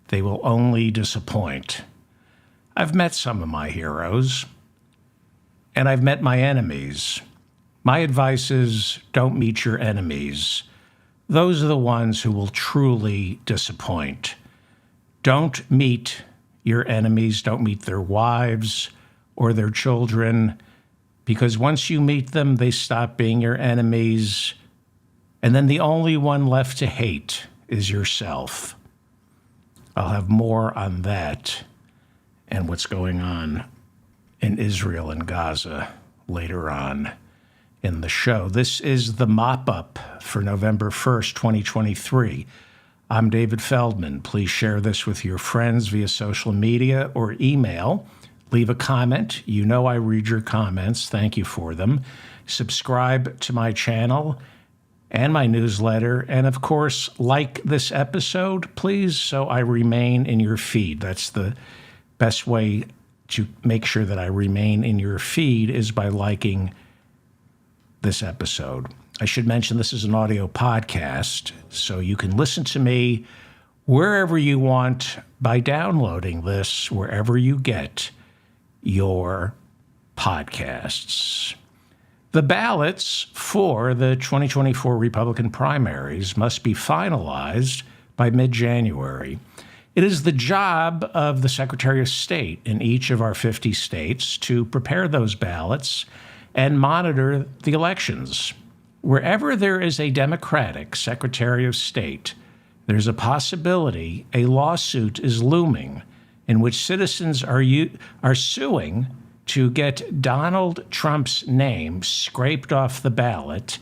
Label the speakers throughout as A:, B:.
A: they will only disappoint. I've met some of my heroes, and I've met my enemies. My advice is don't meet your enemies. Those are the ones who will truly disappoint. Don't meet your enemies. Don't meet their wives or their children, because once you meet them, they stop being your enemies, and then the only one left to hate is yourself. I'll have more on that and what's going on in Israel and Gaza later on in the show. This is the mop-up for November 1st, 2023. I'm David Feldman. Please share this with your friends via social media or email. Leave a comment. You know I read your comments. Thank you for them. Subscribe to my channel and my newsletter. And of course, like this episode, please, so I remain in your feed. That's the best way to make sure that I remain in your feed is by liking this episode. I should mention this is an audio podcast, so you can listen to me wherever you want by downloading this, wherever you get your podcasts. The ballots for the 2024 Republican primaries must be finalized by mid-January. It is the job of the Secretary of State in each of our 50 states to prepare those ballots and monitor the elections. Wherever there is a Democratic Secretary of State, there's a possibility a lawsuit is looming in which citizens are suing to get Donald Trump's name scraped off the ballot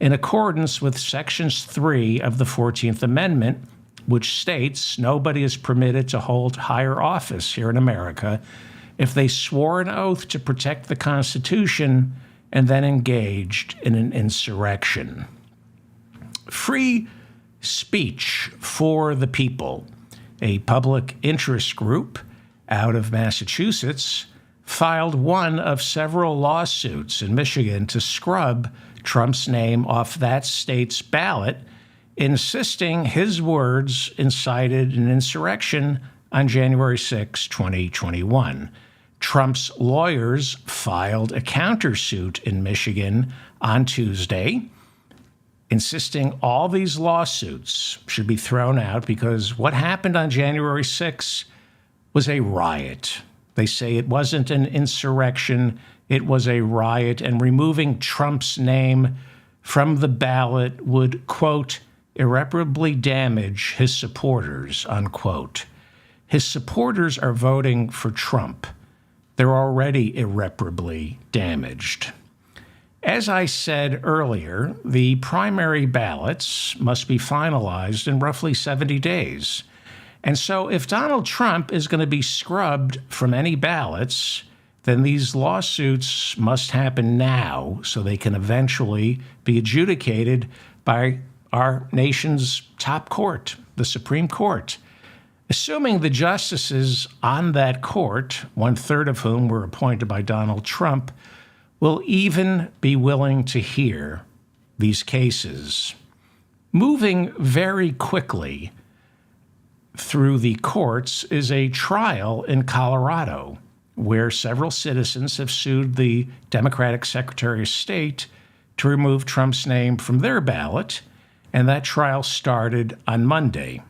A: in accordance with Sections 3 of the 14th Amendment, which states nobody is permitted to hold higher office here in America if they swore an oath to protect the Constitution and then engaged in an insurrection. Free Speech for the People, a public interest group out of Massachusetts, filed one of several lawsuits in Michigan to scrub Trump's name off that state's ballot, insisting his words incited an insurrection on January 6, 2021. Trump's lawyers filed a countersuit in Michigan on Tuesday, insisting all these lawsuits should be thrown out because what happened on January 6 was a riot. They say it wasn't an insurrection, it was a riot, and removing Trump's name from the ballot would, quote, irreparably damage his supporters, unquote. His supporters are voting for Trump. They're already irreparably damaged. As I said earlier, the primary ballots must be finalized in roughly 70 days. And so if Donald Trump is going to be scrubbed from any ballots, then these lawsuits must happen now so they can eventually be adjudicated by our nation's top court, the Supreme Court. Assuming the justices on that court, 1/3 of whom were appointed by Donald Trump, will even be willing to hear these cases. Moving very quickly through the courts is a trial in Colorado, where several citizens have sued the Democratic Secretary of State to remove Trump's name from their ballot, and that trial started on Monday.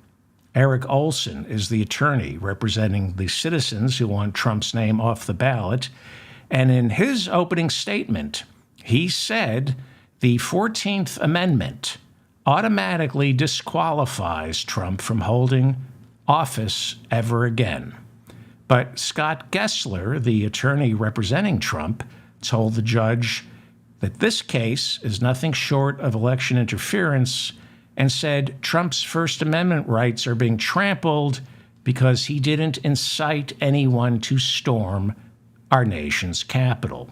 A: Eric Olson is the attorney representing the citizens who want Trump's name off the ballot. And in his opening statement, he said the 14th Amendment automatically disqualifies Trump from holding office ever again. But Scott Gessler, the attorney representing Trump, told the judge that this case is nothing short of election interference and said Trump's First Amendment rights are being trampled because he didn't incite anyone to storm our nation's capital.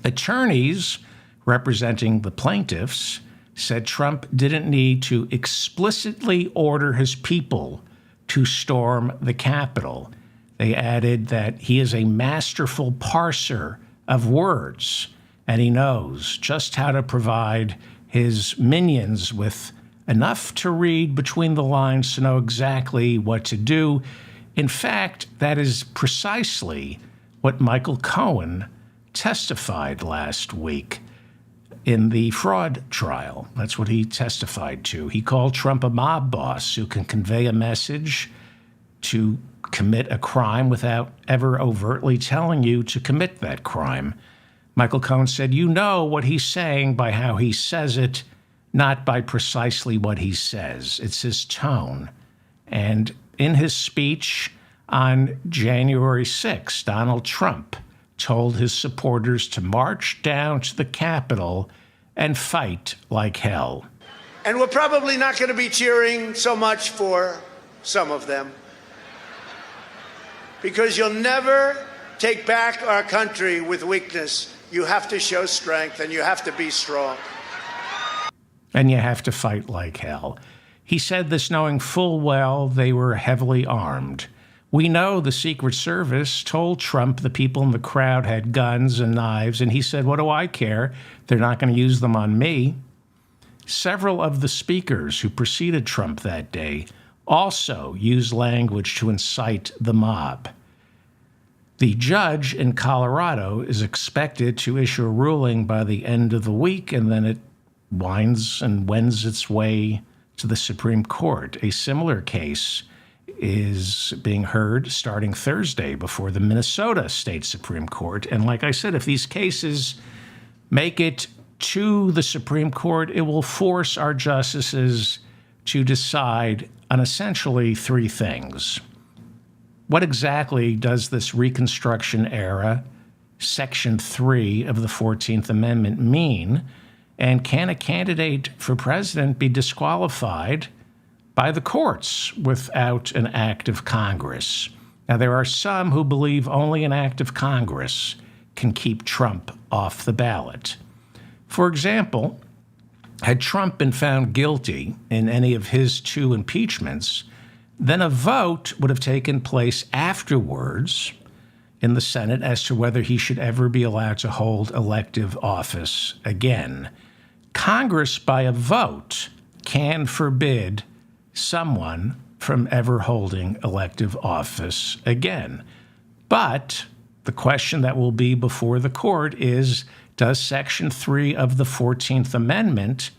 A: Attorneys representing the plaintiffs said Trump didn't need to explicitly order his people to storm the Capitol. They added that he is a masterful parser of words, and he knows just how to provide his minions with enough to read between the lines to know exactly what to do. In fact, that is precisely what Michael Cohen testified last week in the fraud trial. That's what he testified to. He called Trump a mob boss who can convey a message to commit a crime without ever overtly telling you to commit that crime. Michael Cohen said, you know what he's saying by how he says it, not by precisely what he says. It's his tone. And in his speech on January 6th, Donald Trump told his supporters to march down to the Capitol and fight like hell.
B: And we're probably not going to be cheering so much for some of them, because you'll never take back our country with weakness. You have to show strength, and you have to be strong.
A: And you have to fight like hell. He said this knowing full well they were heavily armed. We know the Secret Service told Trump the people in the crowd had guns and knives, and he said, what do I care? They're not going to use them on me. Several of the speakers who preceded Trump that day also used language to incite the mob. The judge in Colorado is expected to issue a ruling by the end of the week, and then it winds and wends its way to the Supreme Court. A similar case is being heard starting Thursday before the Minnesota State Supreme Court. And like I said, if these cases make it to the Supreme Court, it will force our justices to decide on essentially three things. What exactly does this Reconstruction era Section 3 of the 14th Amendment mean? And can a candidate for president be disqualified by the courts without an act of Congress? Now, there are some who believe only an act of Congress can keep Trump off the ballot. For example, had Trump been found guilty in any of his two impeachments, then a vote would have taken place afterwards in the Senate as to whether he should ever be allowed to hold elective office again. Congress, by a vote, can forbid someone from ever holding elective office again. But the question that will be before the court is, does Section 3 of the 14th Amendment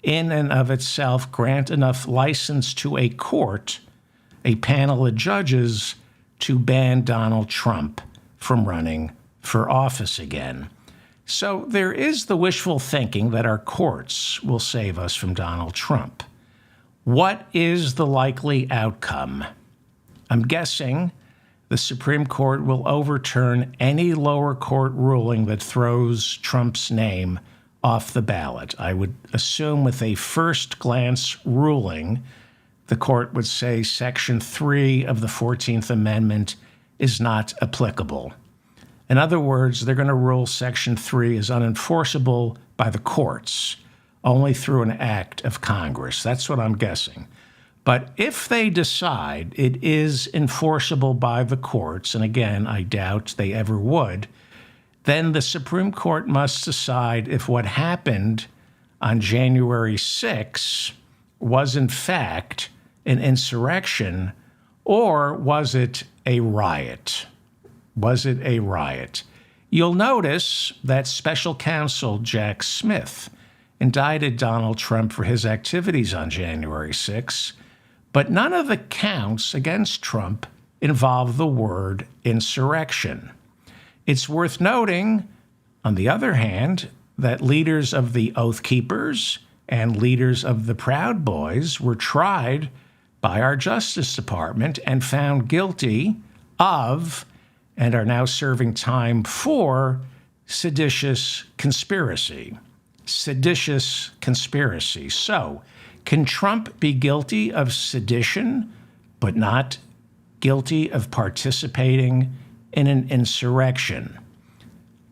A: in and of itself grant enough license to a court, a panel of judges, to ban Donald Trump from running for office again? So there is the wishful thinking that our courts will save us from Donald Trump. What is the likely outcome? I'm guessing the Supreme Court will overturn any lower court ruling that throws Trump's name off the ballot. I would assume with a first glance ruling, the court would say Section 3 of the 14th Amendment is not applicable. In other words, they're going to rule Section 3 is unenforceable by the courts, only through an act of Congress. That's what I'm guessing. But if they decide it is enforceable by the courts, and again, I doubt they ever would, then the Supreme Court must decide if what happened on January 6 was in fact an insurrection, or was it a riot? Was it a riot? You'll notice that special counsel Jack Smith indicted Donald Trump for his activities on January 6, but none of the counts against Trump involve the word insurrection. It's worth noting, on the other hand, that leaders of the Oath Keepers and leaders of the Proud Boys were tried by our Justice Department and found guilty of, and are now serving time for, seditious conspiracy. Seditious conspiracy. So, can Trump be guilty of sedition, but not guilty of participating in an insurrection?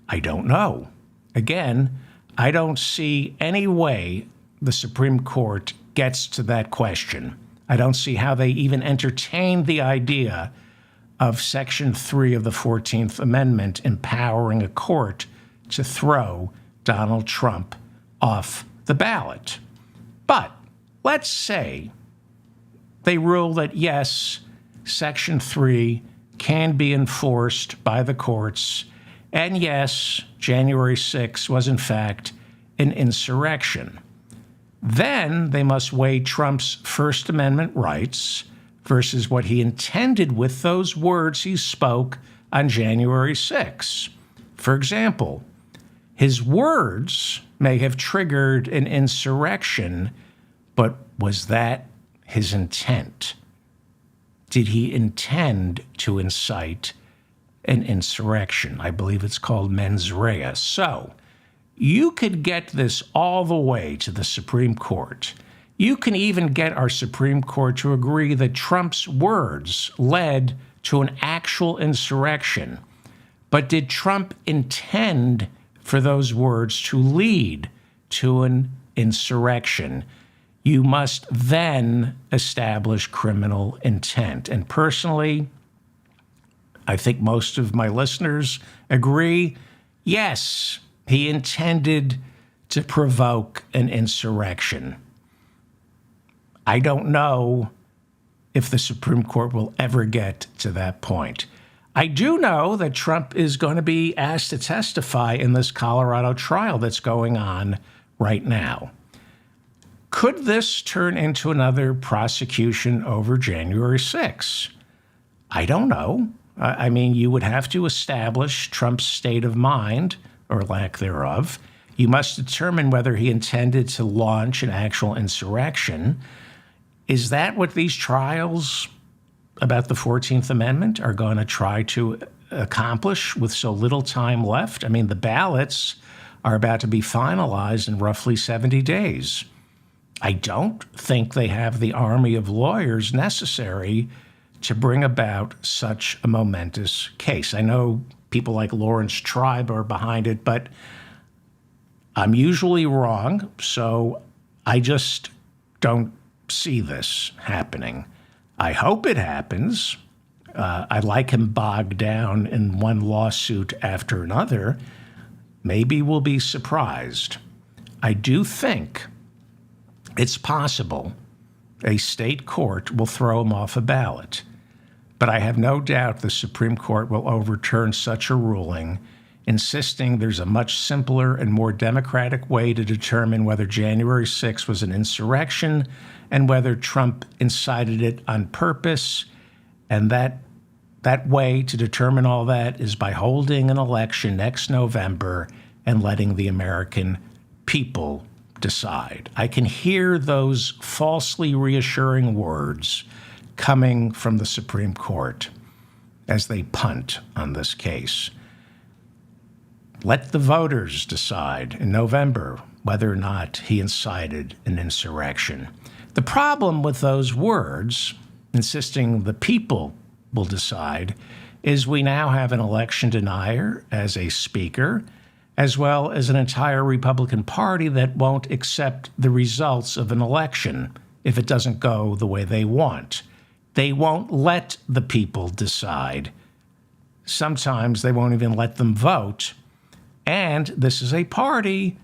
A: I don't know. Again, I don't see any way the Supreme Court gets to that question. I don't see how they even entertain the idea of Section 3 of the 14th Amendment empowering a court to throw Donald Trump off the ballot. But let's say they rule that, yes, Section 3 can be enforced by the courts, and yes, January 6 was in fact an insurrection. Then they must weigh Trump's First Amendment rights versus what he intended with those words he spoke on January 6. For example, his words may have triggered an insurrection, but was that his intent? Did he intend to incite an insurrection? I believe it's called mens rea. So you could get this all the way to the Supreme Court. You can even get our Supreme Court to agree that Trump's words led to an actual insurrection. But did Trump intend for those words to lead to an insurrection? You must then establish criminal intent. And personally, I think most of my listeners agree, yes, he intended to provoke an insurrection. I don't know if the Supreme Court will ever get to that point. I do know that Trump is going to be asked to testify in this Colorado trial that's going on right now. Could this turn into another prosecution over January 6? I don't know. I mean, you would have to establish Trump's state of mind, or lack thereof. You must determine whether he intended to launch an actual insurrection. Is that what these trials about the 14th Amendment are going to try to accomplish with so little time left? I mean, the ballots are about to be finalized in roughly 70 days. I don't think they have the army of lawyers necessary to bring about such a momentous case. I know people like Lawrence Tribe are behind it, but I'm usually wrong, so I just don't see this happening. I hope it happens. I like him bogged down in one lawsuit after another. Maybe we'll be surprised. I do think it's possible a state court will throw him off a ballot. But I have no doubt the Supreme Court will overturn such a ruling, insisting there's a much simpler and more democratic way to determine whether January 6 was an insurrection and whether Trump incited it on purpose. And that way to determine all that is by holding an election next November and letting the American people decide. I can hear those falsely reassuring words coming from the Supreme Court as they punt on this case. Let the voters decide in November whether or not he incited an insurrection. The problem with those words, insisting the people will decide, is we now have an election denier as a speaker, as well as an entire Republican Party that won't accept the results of an election if it doesn't go the way they want. They won't let the people decide. Sometimes they won't even let them vote. And this is a party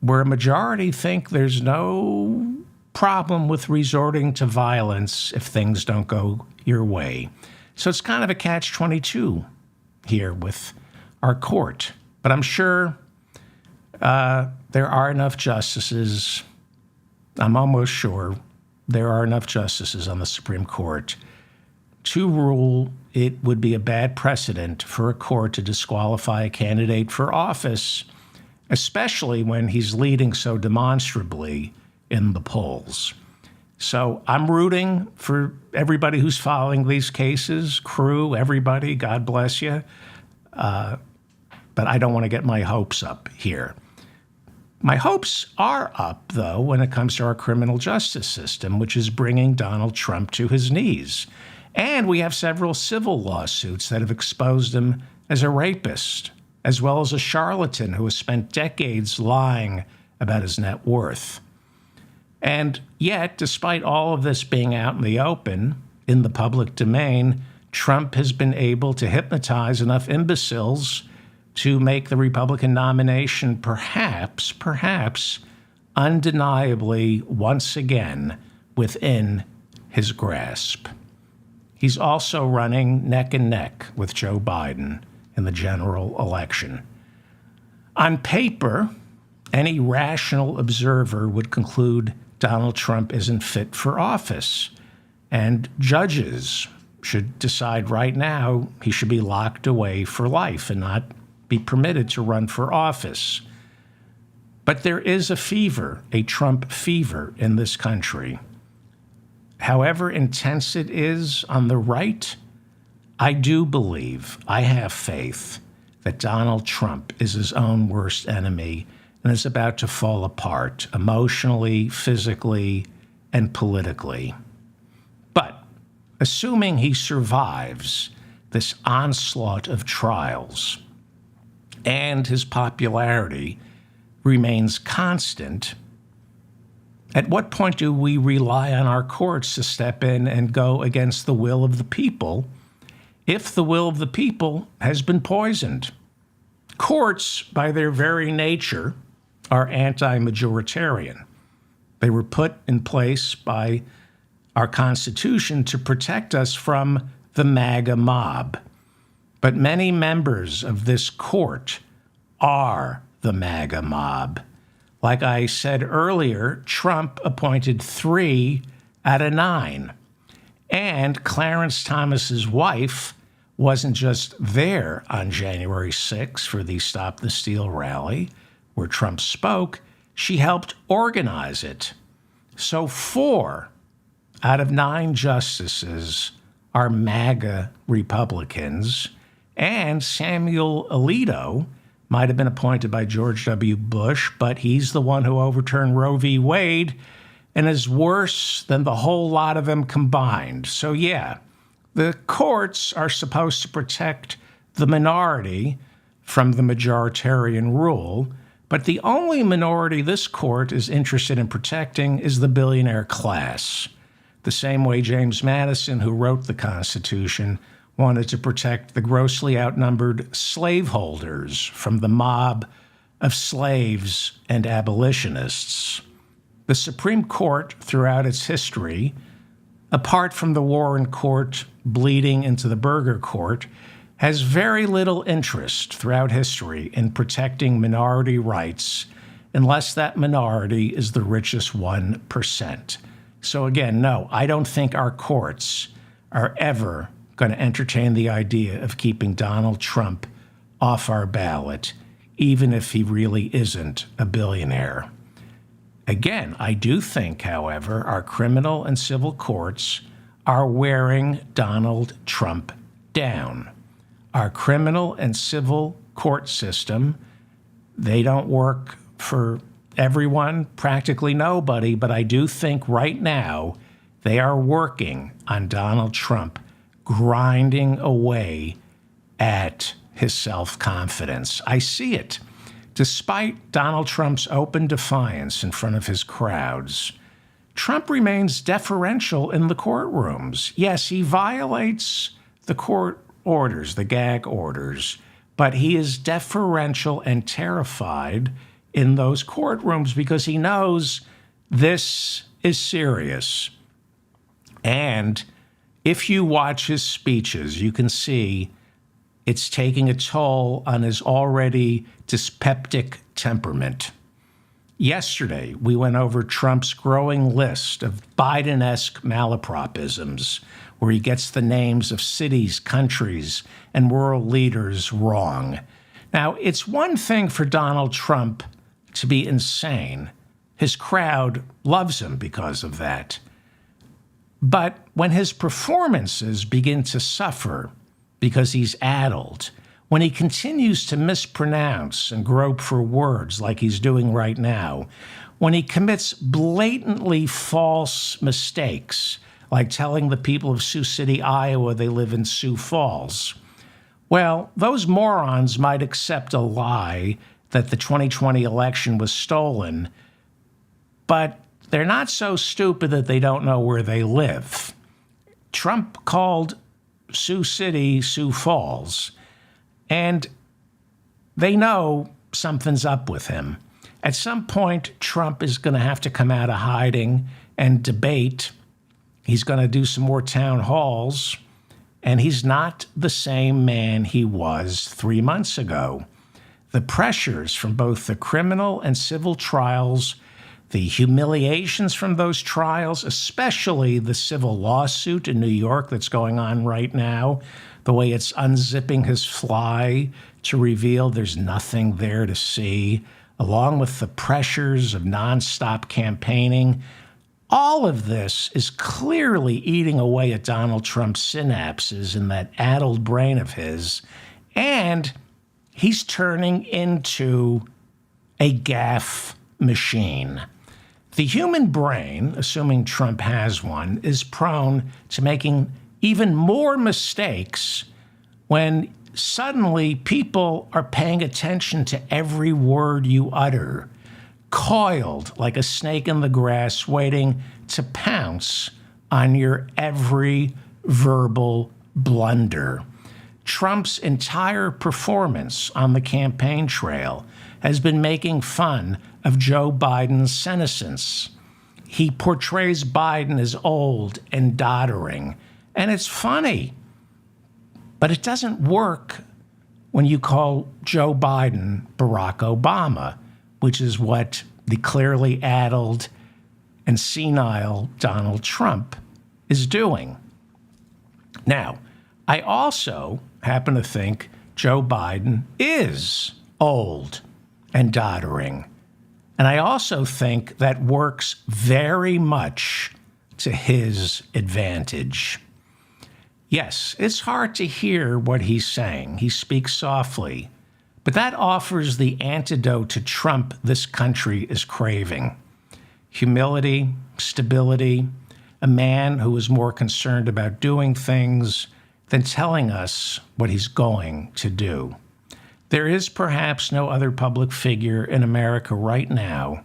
A: where a majority think there's no problem with resorting to violence if things don't go your way. So it's kind of a catch-22 here with our court. But I'm sure there are enough justices, I'm almost sure there are enough justices on the Supreme Court to rule it would be a bad precedent for a court to disqualify a candidate for office, especially when he's leading so demonstrably in the polls. So I'm rooting for everybody who's following these cases, crew, everybody, God bless you. But I don't want to get my hopes up here. My hopes are up, though, when it comes to our criminal justice system, which is bringing Donald Trump to his knees. And we have several civil lawsuits that have exposed him as a rapist, as well as a charlatan who has spent decades lying about his net worth. And yet, despite all of this being out in the open, in the public domain, Trump has been able to hypnotize enough imbeciles to make the Republican nomination perhaps undeniably once again within his grasp. He's also running neck and neck with Joe Biden in the general election. On paper, any rational observer would conclude Donald Trump isn't fit for office, and judges should decide right now he should be locked away for life and not be permitted to run for office. But there is a fever, a Trump fever in this country. However intense it is on the right, I do believe, I have faith that Donald Trump is his own worst enemy and is about to fall apart emotionally, physically, and politically. But assuming he survives this onslaught of trials and his popularity remains constant, at what point do we rely on our courts to step in and go against the will of the people if the will of the people has been poisoned? Courts, by their very nature, are anti-majoritarian. They were put in place by our Constitution to protect us from the MAGA mob. But many members of this court are the MAGA mob. Like I said earlier, Trump appointed 3 out of 9. And Clarence Thomas's wife wasn't just there on January 6 for the Stop the Steal rally where Trump spoke, she helped organize it. So 4 out of 9 justices are MAGA Republicans, and Samuel Alito might have been appointed by George W. Bush, but he's the one who overturned Roe v. Wade and is worse than the whole lot of them combined. So yeah, the courts are supposed to protect the minority from the majoritarian rule, but the only minority this court is interested in protecting is the billionaire class. The same way James Madison, who wrote the Constitution, wanted to protect the grossly outnumbered slaveholders from the mob of slaves and abolitionists. The Supreme Court, throughout its history, apart from the Warren Court bleeding into the Burger Court, has very little interest throughout history in protecting minority rights unless that minority is the richest 1%. So again, no, I don't think our courts are ever going to entertain the idea of keeping Donald Trump off our ballot, even if he really isn't a billionaire. Again, I do think, however, our criminal and civil courts are wearing Donald Trump down. Our criminal and civil court system, they don't work for everyone, practically nobody, but I do think right now they are working on Donald Trump, grinding away at his self-confidence. I see it. Despite Donald Trump's open defiance in front of his crowds, Trump remains deferential in the courtrooms. Yes, he violates the court orders, the gag orders, but he is deferential and terrified in those courtrooms because he knows this is serious. And if you watch his speeches, you can see it's taking a toll on his already dyspeptic temperament. Yesterday, we went over Trump's growing list of Biden-esque malapropisms, where he gets the names of cities, countries, and world leaders wrong. Now, it's one thing for Donald Trump to be insane. His crowd loves him because of that. But when his performances begin to suffer because he's addled, when he continues to mispronounce and grope for words like he's doing right now, when he commits blatantly false mistakes, like telling the people of Sioux City, Iowa, they live in Sioux Falls, well, those morons might accept a lie that the 2020 election was stolen, but they're not so stupid that they don't know where they live. Trump called Sioux City Sioux Falls, and they know something's up with him. At some point, Trump is going to have to come out of hiding and debate. He's going to do some more town halls, and he's not the same man he was 3 months ago. The pressures from both the criminal and civil trials, the humiliations from those trials, especially the civil lawsuit in New York that's going on right now, the way it's unzipping his fly to reveal there's nothing there to see, along with the pressures of nonstop campaigning, all of this is clearly eating away at Donald Trump's synapses in that addled brain of his, and he's turning into a gaffe machine. The human brain, assuming Trump has one, is prone to making even more mistakes when suddenly people are paying attention to every word you utter, coiled like a snake in the grass, waiting to pounce on your every verbal blunder. Trump's entire performance on the campaign trail has been making fun of Joe Biden's senescence. He portrays Biden as old and doddering, and it's funny. But it doesn't work when you call Joe Biden Barack Obama, which is what the clearly addled and senile Donald Trump is doing. Now, I also happen to think Joe Biden is old and doddering. And I also think that works very much to his advantage. Yes, it's hard to hear what he's saying. He speaks softly. But that offers the antidote to Trump this country is craving. Humility, stability, a man who is more concerned about doing things than telling us what he's going to do. There is perhaps no other public figure in America right now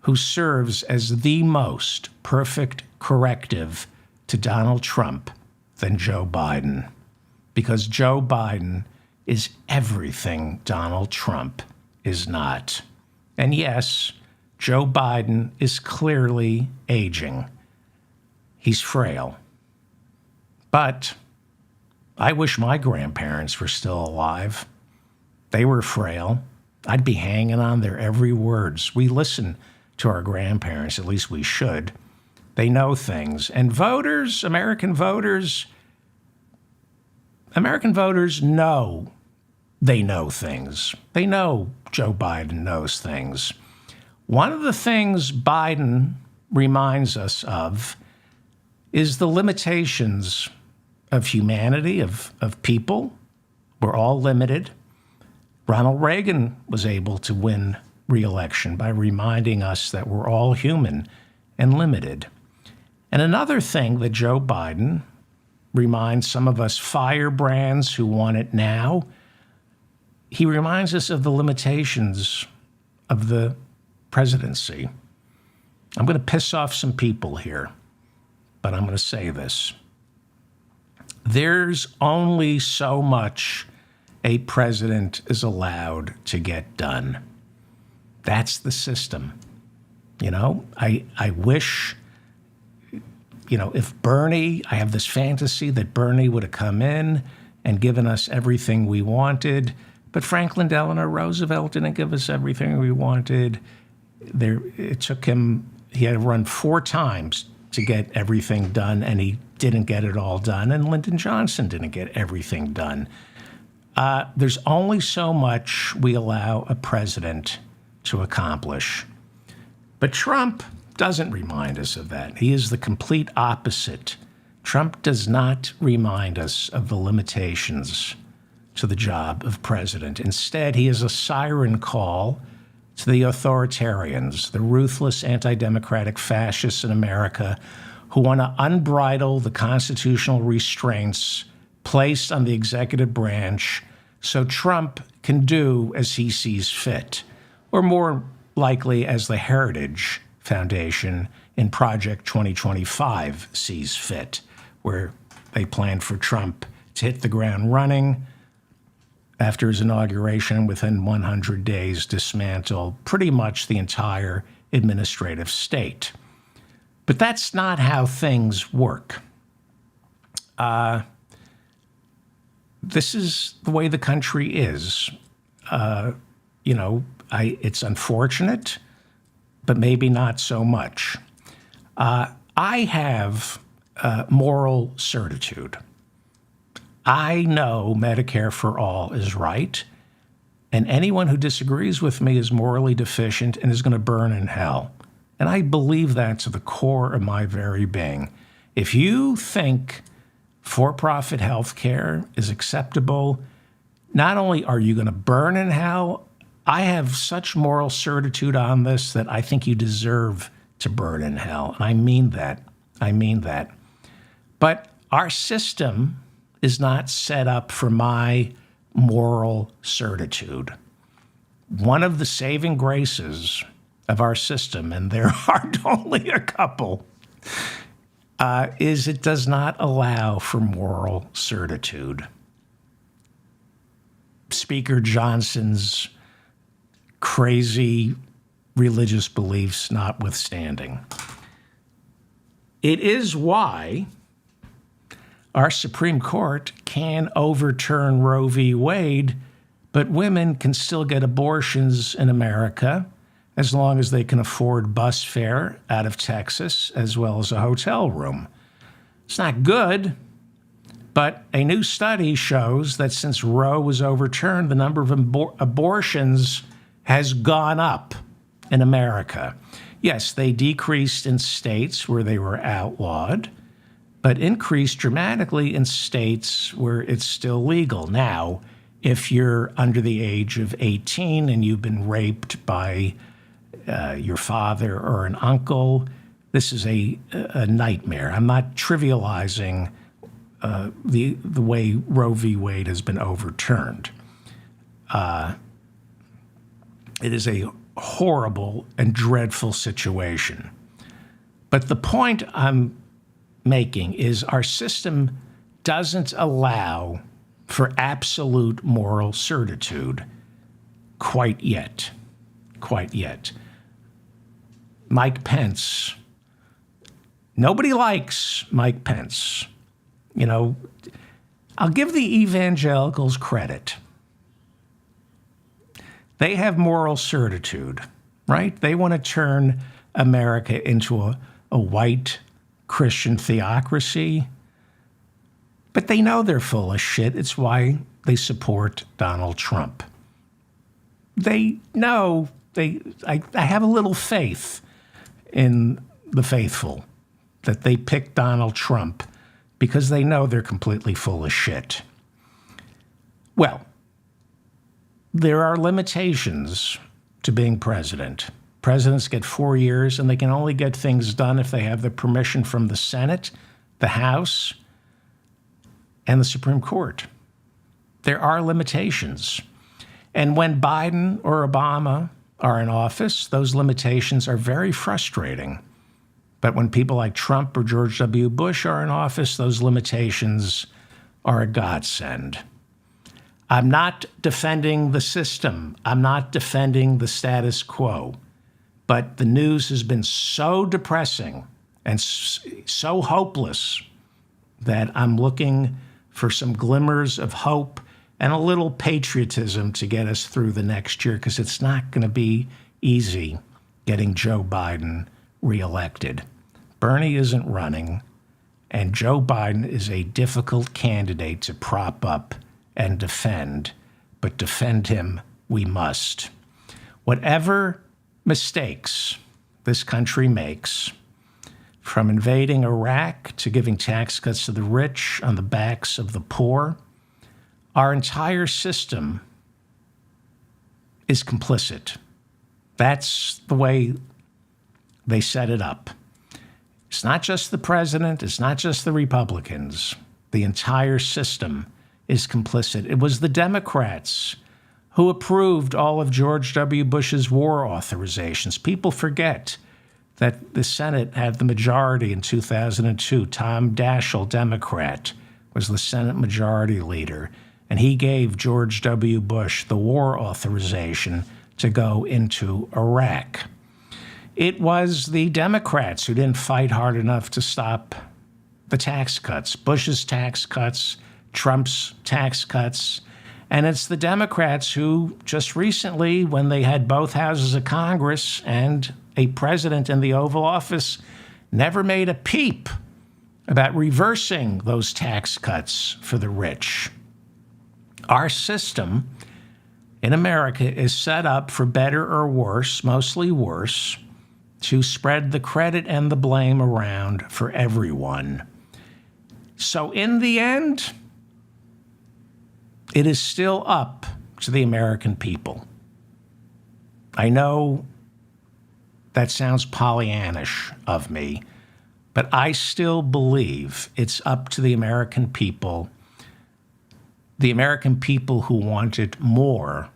A: who serves as the most perfect corrective to Donald Trump than Joe Biden, because Joe Biden is everything Donald Trump is not. And yes, Joe Biden is clearly aging. He's frail. But I wish my grandparents were still alive. They were frail. I'd be hanging on their every words. We listen to our grandparents, at least we should. They know things. And voters, American voters know they know things. They know Joe Biden knows things. One of the things Biden reminds us of is the limitations of humanity, of people. We're all limited. Ronald Reagan was able to win re-election by reminding us that we're all human and limited. And another thing that Joe Biden reminds some of us firebrands who want it now, he reminds us of the limitations of the presidency. I'm going to piss off some people here, but I'm going to say this. There's only so much a president is allowed to get done. That's the system. You know, I wish, if Bernie, I have this fantasy that Bernie would have come in and given us everything we wanted, but Franklin Delano Roosevelt didn't give us everything we wanted. It took him, he had to run 4 times to get everything done, and he didn't get it all done, and Lyndon Johnson didn't get everything done. There's only so much we allow a president to accomplish. But Trump doesn't remind us of that. He is the complete opposite. Trump does not remind us of the limitations to the job of president. Instead, he is a siren call to the authoritarians, the ruthless anti-democratic fascists in America who want to unbridle the constitutional restraints placed on the executive branch so Trump can do as he sees fit, or more likely as the Heritage Foundation in Project 2025 sees fit, where they plan for Trump to hit the ground running after his inauguration, within 100 days, dismantle pretty much the entire administrative state. But that's not how things work. This is the way the country is. It's unfortunate, but maybe not so much. I have moral certitude. I know Medicare for all is right, and anyone who disagrees with me is morally deficient and is going to burn in hell. And I believe that to the core of my very being. If you think for-profit health care is acceptable, not only are you going to burn in hell, I have such moral certitude on this that I think you deserve to burn in hell. And I mean that. I mean that. But our system is not set up for my moral certitude. One of the saving graces of our system, and there are only a couple, is it does not allow for moral certitude. Speaker Johnson's crazy religious beliefs notwithstanding. It is why our Supreme Court can overturn Roe v. Wade, but women can still get abortions in America as long as they can afford bus fare out of Texas as well as a hotel room. It's not good, but a new study shows that since Roe was overturned, the number of abortions has gone up in America. Yes, they decreased in states where they were outlawed, but increased dramatically in states where it's still legal. Now, if you're under the age of 18 and you've been raped by your father or an uncle, this is a nightmare. I'm not trivializing the way Roe v. Wade has been overturned. It is a horrible and dreadful situation. But the point I'm making is our system doesn't allow for absolute moral certitude quite yet. Quite yet. Mike Pence. Nobody likes Mike Pence. You know, I'll give the evangelicals credit. They have moral certitude, right? They want to turn America into a white Christian theocracy. But they know they're full of shit. It's why they support Donald Trump. They know I have a little faith in the faithful that they picked Donald Trump because they know they're completely full of shit. Well, there are limitations to being president. Presidents get 4 years, and they can only get things done if they have the permission from the Senate, the House, and the Supreme Court. There are limitations. And when Biden or Obama are in office, those limitations are very frustrating. But when people like Trump or George W. Bush are in office, those limitations are a godsend. I'm not defending the system. I'm not defending the status quo. But the news has been so depressing and so hopeless that I'm looking for some glimmers of hope and a little patriotism to get us through the next year, because it's not going to be easy getting Joe Biden reelected. Bernie isn't running, and Joe Biden is a difficult candidate to prop up and defend, but defend him we must. Whatever mistakes this country makes, from invading Iraq to giving tax cuts to the rich on the backs of the poor, our entire system is complicit. That's the way they set it up. It's not just the president, it's not just the Republicans. The entire system is complicit. It was the Democrats who approved all of George W. Bush's war authorizations. People forget that the Senate had the majority in 2002. Tom Daschle, Democrat, was the Senate Majority Leader. and he gave George W. Bush the war authorization to go into Iraq. It was the Democrats who didn't fight hard enough to stop the tax cuts, Bush's tax cuts, Trump's tax cuts. And it's the Democrats who just recently, when they had both houses of Congress and a president in the Oval Office, never made a peep about reversing those tax cuts for the rich. Our system in America is set up, for better or worse, mostly worse, to spread the credit and the blame around for everyone. So in the end, it is still up to the American people. I know that sounds Pollyannish of me, but I still believe it's up to the American people who want it more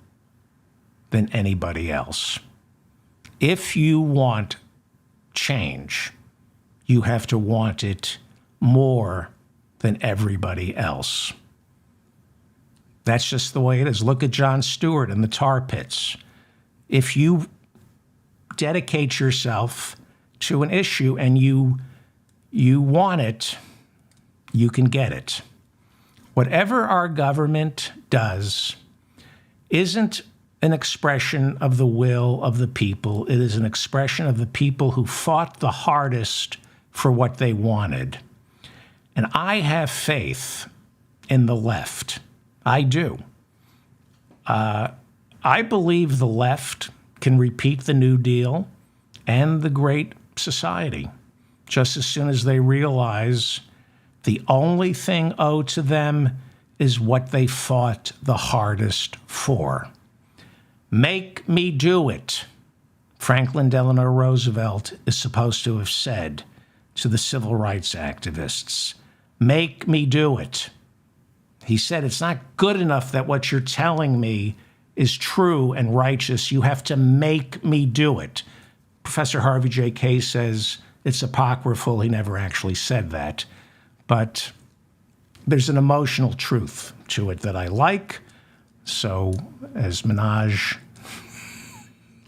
A: than anybody else. If you want change, you have to want it more than everybody else. That's just the way it is. Look at Jon Stewart and the tar pits. If you dedicate yourself to an issue and you want it, you can get it. Whatever our government does isn't an expression of the will of the people. It is an expression of the people who fought the hardest for what they wanted. And I have faith in the left. I do. I believe the left can repeat the New Deal and the Great Society just as soon as they realize the only thing owed to them is what they fought the hardest for. Make me do it, Franklin Delano Roosevelt is supposed to have said to the civil rights activists. Make me do it. He said, it's not good enough that what you're telling me is true and righteous. You have to make me do it. Professor Harvey J. Kaye says it's apocryphal. He never actually said that. But there's an emotional truth to it that I like. So as Minaj,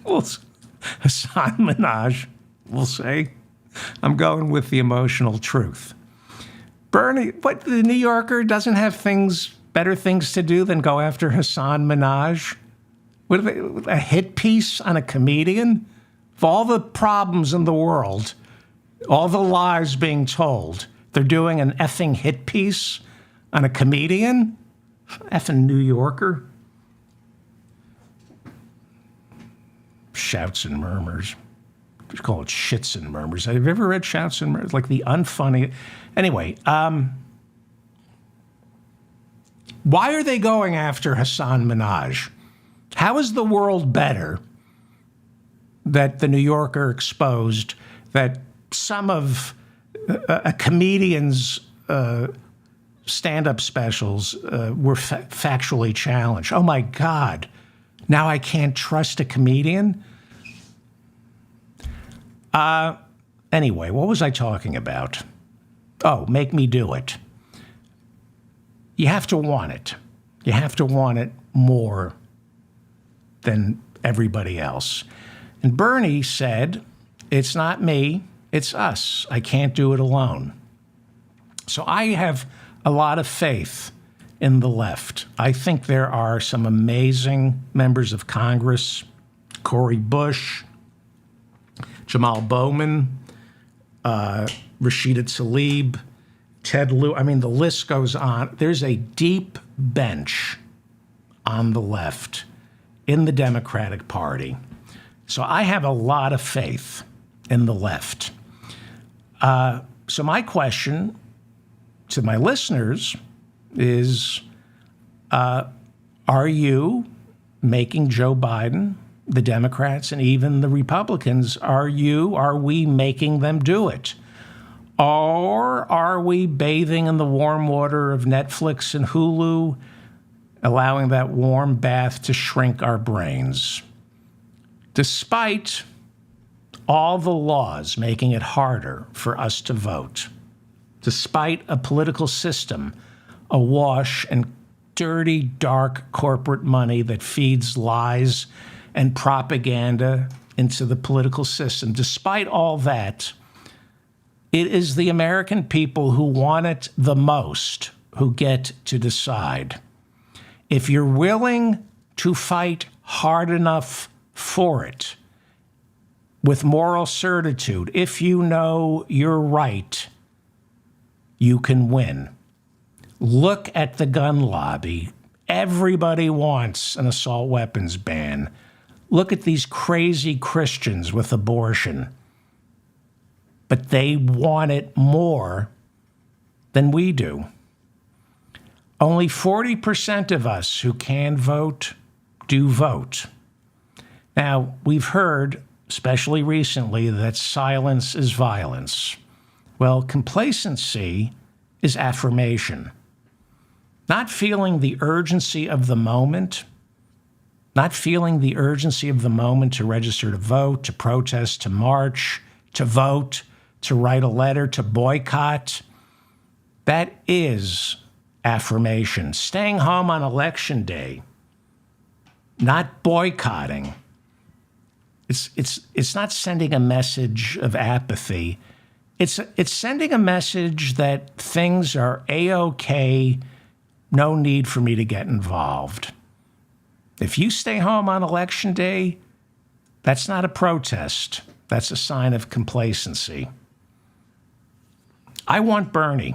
A: Hasan Minaj will say, I'm going with the emotional truth. Bernie, what, the New Yorker doesn't have better things to do than go after Hasan Minaj? What, a hit piece on a comedian? Of all the problems in the world, all the lies being told, they're doing an effing hit piece on a comedian? Effing New Yorker. Shouts and murmurs. Just call it shits and murmurs. Have you ever read Shouts and Murmurs? Like the unfunny. Anyway, why are they going after Hasan Minaj? How is the world better that the New Yorker exposed that some of a comedian's stand-up specials were factually challenged? Oh my God, now I can't trust a comedian? Anyway, what was I talking about? Oh, make me do it. You have to want it. You have to want it more than everybody else. And Bernie said, it's not me, it's us. I can't do it alone. So I have a lot of faith in the left. I think there are some amazing members of Congress, Cori Bush, Jamal Bowman, Rashida Tlaib, Ted Lieu. I mean, the list goes on. There's a deep bench on the left in the Democratic Party. So I have a lot of faith in the left. So my question to my listeners is, are you making Joe Biden, the Democrats, and even the Republicans, are we making them do it? Or are we bathing in the warm water of Netflix and Hulu, allowing that warm bath to shrink our brains? Despite all the laws making it harder for us to vote, despite a political system awash in dirty, dark corporate money that feeds lies and propaganda into the political system. Despite all that, it is the American people who want it the most who get to decide. If you're willing to fight hard enough for it, with moral certitude, if you know you're right, you can win. Look at the gun lobby. Everybody wants an assault weapons ban. Look at these crazy Christians with abortion. But they want it more than we do. Only 40% of us who can vote do vote. Now, we've heard, especially recently, that silence is violence. Well, complacency is affirmation. Not feeling the urgency of the moment, to register to vote, to protest, to march, to vote, to write a letter, to boycott, that is affirmation. Staying home on election day, not boycotting. It's not sending a message of apathy. It's sending a message that things are A-OK, no need for me to get involved. If you stay home on election day, that's not a protest. That's a sign of complacency. I want Bernie.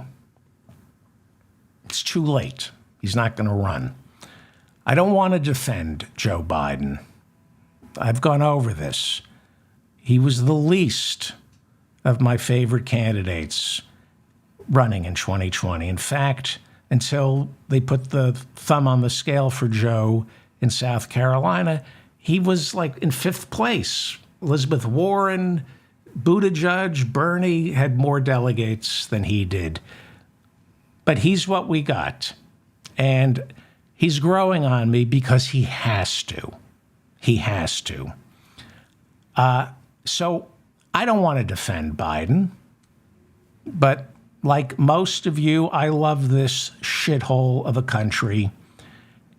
A: It's too late. He's not going to run. I don't want to defend Joe Biden. I've gone over this. He was the least of my favorite candidates running in 2020. In fact, until they put the thumb on the scale for Joe in South Carolina, he was like in fifth place. Elizabeth Warren, Buttigieg, Bernie had more delegates than he did. But he's what we got. And he's growing on me because he has to. He has to. So I don't want to defend Biden, but like most of you, I love this shithole of a country.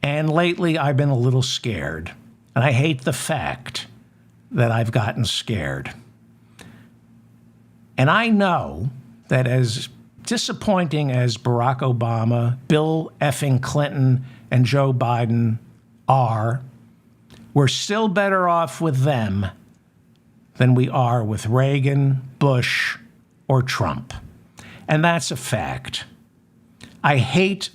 A: And lately, I've been a little scared. And I hate the fact that I've gotten scared. And I know that as disappointing as Barack Obama, Bill effing Clinton, and Joe Biden are, we're still better off with them than we are with Reagan, Bush, or Trump. And that's a fact. I hate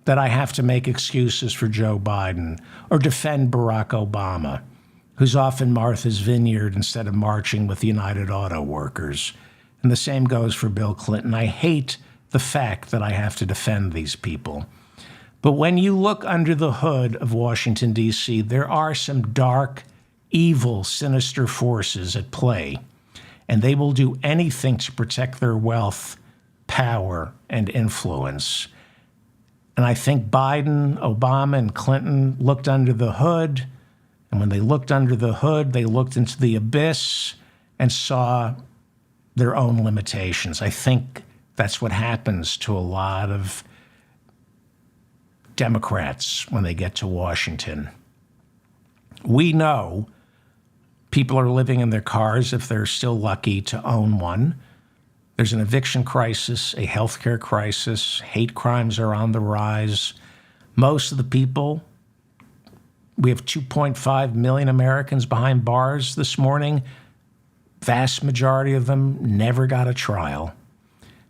A: that I have to make excuses for Joe Biden or defend Barack Obama, who's off in Martha's Vineyard instead of marching with the United Auto Workers. And the same goes for Bill Clinton. I hate the fact that I have to defend these people. But when you look under the hood of Washington, D.C., there are some dark, evil, sinister forces at play, and they will do anything to protect their wealth, power, and influence. And I think Biden, Obama, and Clinton looked under the hood, and when they looked under the hood, they looked into the abyss and saw their own limitations. I think that's what happens to a lot of Democrats when they get to Washington. We know people are living in their cars if they're still lucky to own one. There's an eviction crisis, a healthcare crisis. Hate crimes are on the rise. Most of the people, we have 2.5 million Americans behind bars this morning. Vast majority of them never got a trial.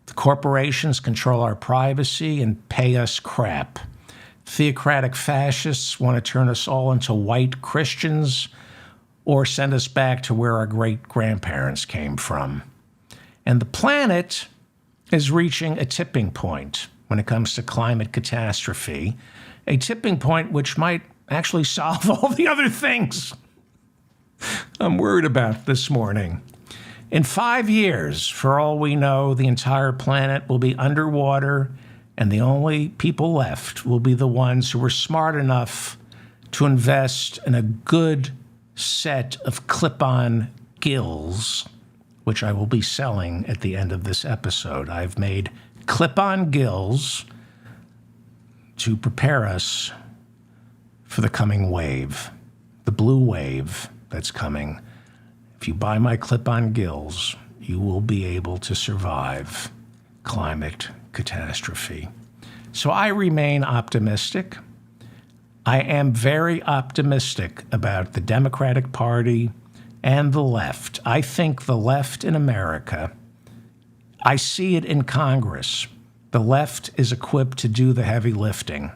A: The corporations control our privacy and pay us crap. Theocratic fascists want to turn us all into white Christians or send us back to where our great-grandparents came from. And the planet is reaching a tipping point when it comes to climate catastrophe, a tipping point which might actually solve all the other things I'm worried about this morning. In 5 years, for all we know, the entire planet will be underwater, and the only people left will be the ones who were smart enough to invest in a good set of clip-on gills, which I will be selling at the end of this episode. I've made clip-on gills to prepare us for the coming wave, the blue wave that's coming. If you buy my clip-on gills, you will be able to survive climate catastrophe. So I remain optimistic. I am very optimistic about the Democratic Party and the left. I think the left in America, I see it in Congress. The left is equipped to do the heavy lifting.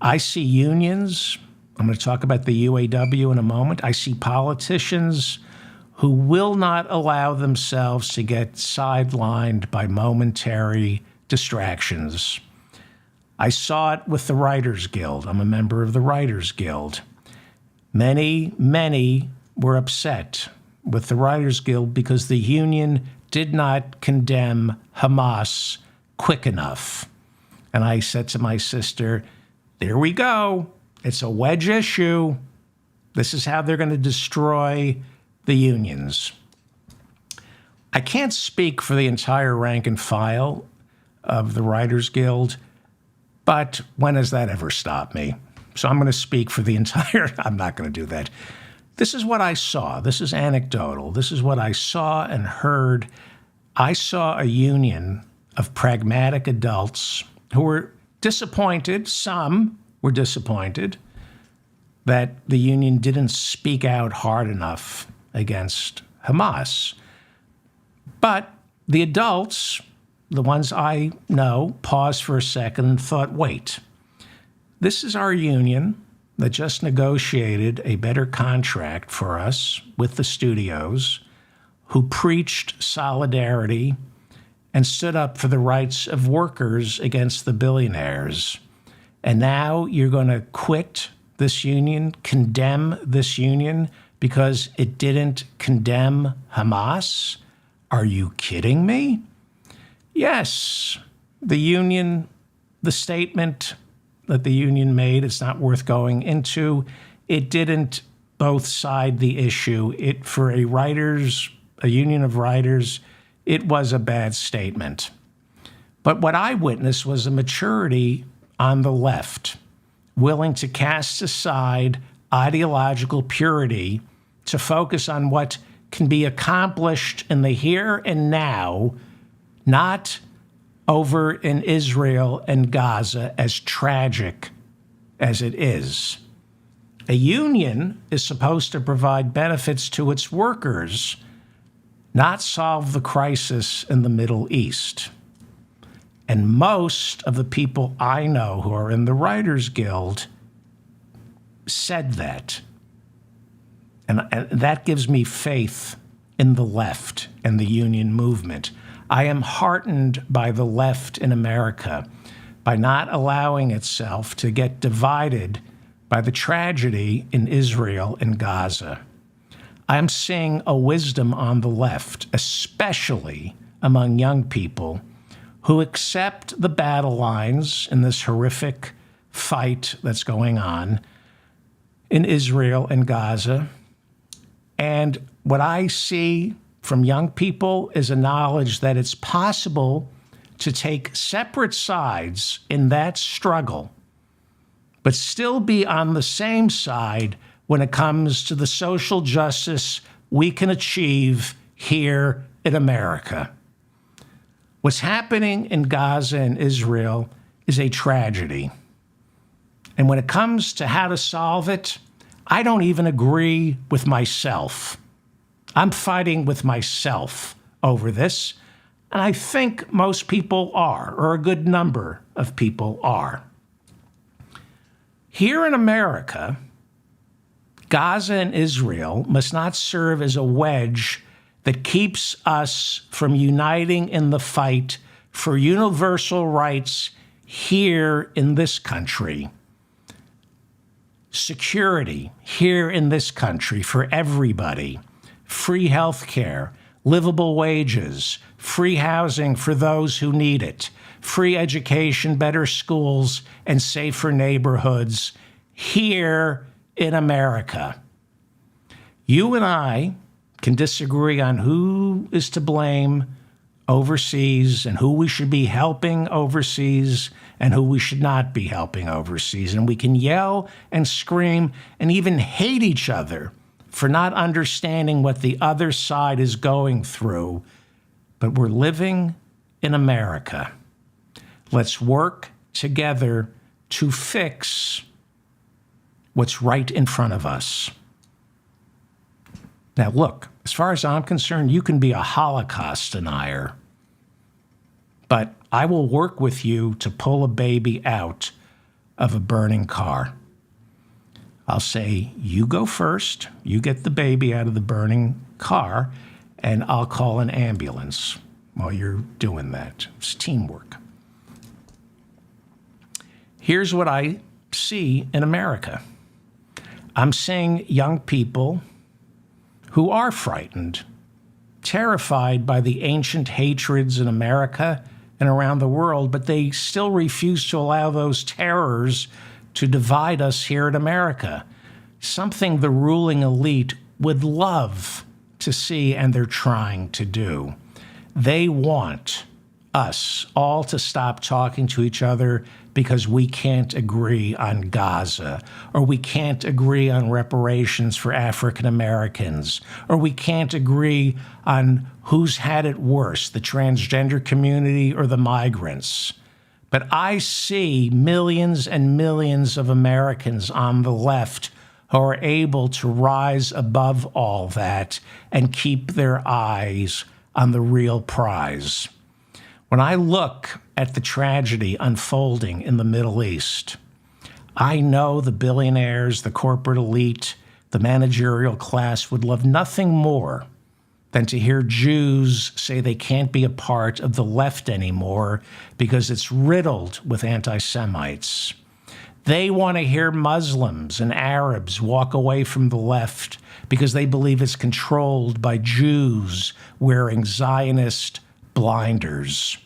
A: I see unions. I'm going to talk about the UAW in a moment. I see politicians who will not allow themselves to get sidelined by momentary distractions. I saw it with the Writers Guild. I'm a member of the Writers Guild. Many were upset with the Writers Guild because the union did not condemn Hamas quick enough. And I said to my sister, there we go. It's a wedge issue. This is how they're going to destroy the unions. I can't speak for the entire rank and file of the Writers Guild, but when has that ever stopped me? So I'm going to speak for the entire, I'm not going to do that. This is what I saw. This is anecdotal. This is what I saw and heard. I saw a union of pragmatic adults who were disappointed. Some were disappointed that the union didn't speak out hard enough against Hamas. But the adults, the ones I know, paused for a second and thought, wait, this is our union that just negotiated a better contract for us with the studios, who preached solidarity and stood up for the rights of workers against the billionaires. And now you're going to quit this union, condemn this union because it didn't condemn Hamas? Are you kidding me? Yes, the union, the statement that the union made, it's not worth going into. It didn't both side the issue. For a union of writers, it was a bad statement. But what I witnessed was a maturity on the left, willing to cast aside ideological purity to focus on what can be accomplished in the here and now, not over in Israel and Gaza, as tragic as it is. A union is supposed to provide benefits to its workers, not solve the crisis in the Middle East. And most of the people I know who are in the Writers Guild said that. And that gives me faith in the left and the union movement. I am heartened by the left in America by not allowing itself to get divided by the tragedy in Israel and Gaza. I'm seeing a wisdom on the left, especially among young people who accept the battle lines in this horrific fight that's going on in Israel and Gaza. And what I see from young people is a knowledge that it's possible to take separate sides in that struggle, but still be on the same side when it comes to the social justice we can achieve here in America. What's happening in Gaza and Israel is a tragedy. And when it comes to how to solve it, I don't even agree with myself. I'm fighting with myself over this, and I think most people are, or a good number of people are. Here in America, Gaza and Israel must not serve as a wedge that keeps us from uniting in the fight for universal rights here in this country. Security here in this country for everybody. Free health care, livable wages, free housing for those who need it, free education, better schools, and safer neighborhoods here in America. You and I can disagree on who is to blame overseas and who we should be helping overseas and who we should not be helping overseas. And we can yell and scream and even hate each other for not understanding what the other side is going through. But we're living in America. Let's work together to fix what's right in front of us. Now, look, as far as I'm concerned, you can be a Holocaust denier, but I will work with you to pull a baby out of a burning car. I'll say, you go first, you get the baby out of the burning car, and I'll call an ambulance while you're doing that. It's teamwork. Here's what I see in America. I'm seeing young people who are frightened, terrified by the ancient hatreds in America and around the world, but they still refuse to allow those terrors to divide us here in America. Something the ruling elite would love to see, and they're trying to do. They want us all to stop talking to each other because we can't agree on Gaza, or we can't agree on reparations for African Americans, or we can't agree on who's had it worse, the transgender community or the migrants. But I see millions and millions of Americans on the left who are able to rise above all that and keep their eyes on the real prize. When I look at the tragedy unfolding in the Middle East, I know the billionaires, the corporate elite, the managerial class would love nothing more than to hear Jews say they can't be a part of the left anymore because it's riddled with anti-Semites. They want to hear Muslims and Arabs walk away from the left because they believe it's controlled by Jews wearing Zionist blinders.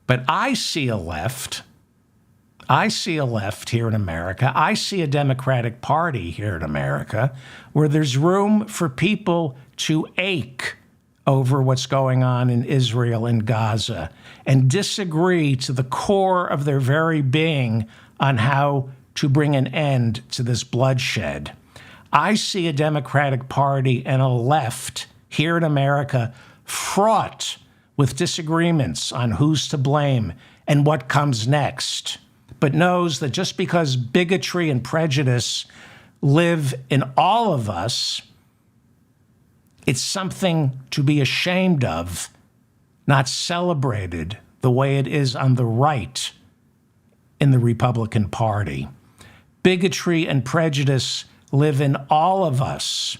A: But I see a left here in America. I see a Democratic Party here in America where there's room for people to ache over what's going on in Israel and Gaza and disagree to the core of their very being on how to bring an end to this bloodshed. I see a Democratic Party and a left here in America fraught with disagreements on who's to blame and what comes next, but knows that just because bigotry and prejudice live in all of us, it's something to be ashamed of, not celebrated the way it is on the right in the Republican Party. Bigotry and prejudice live in all of us,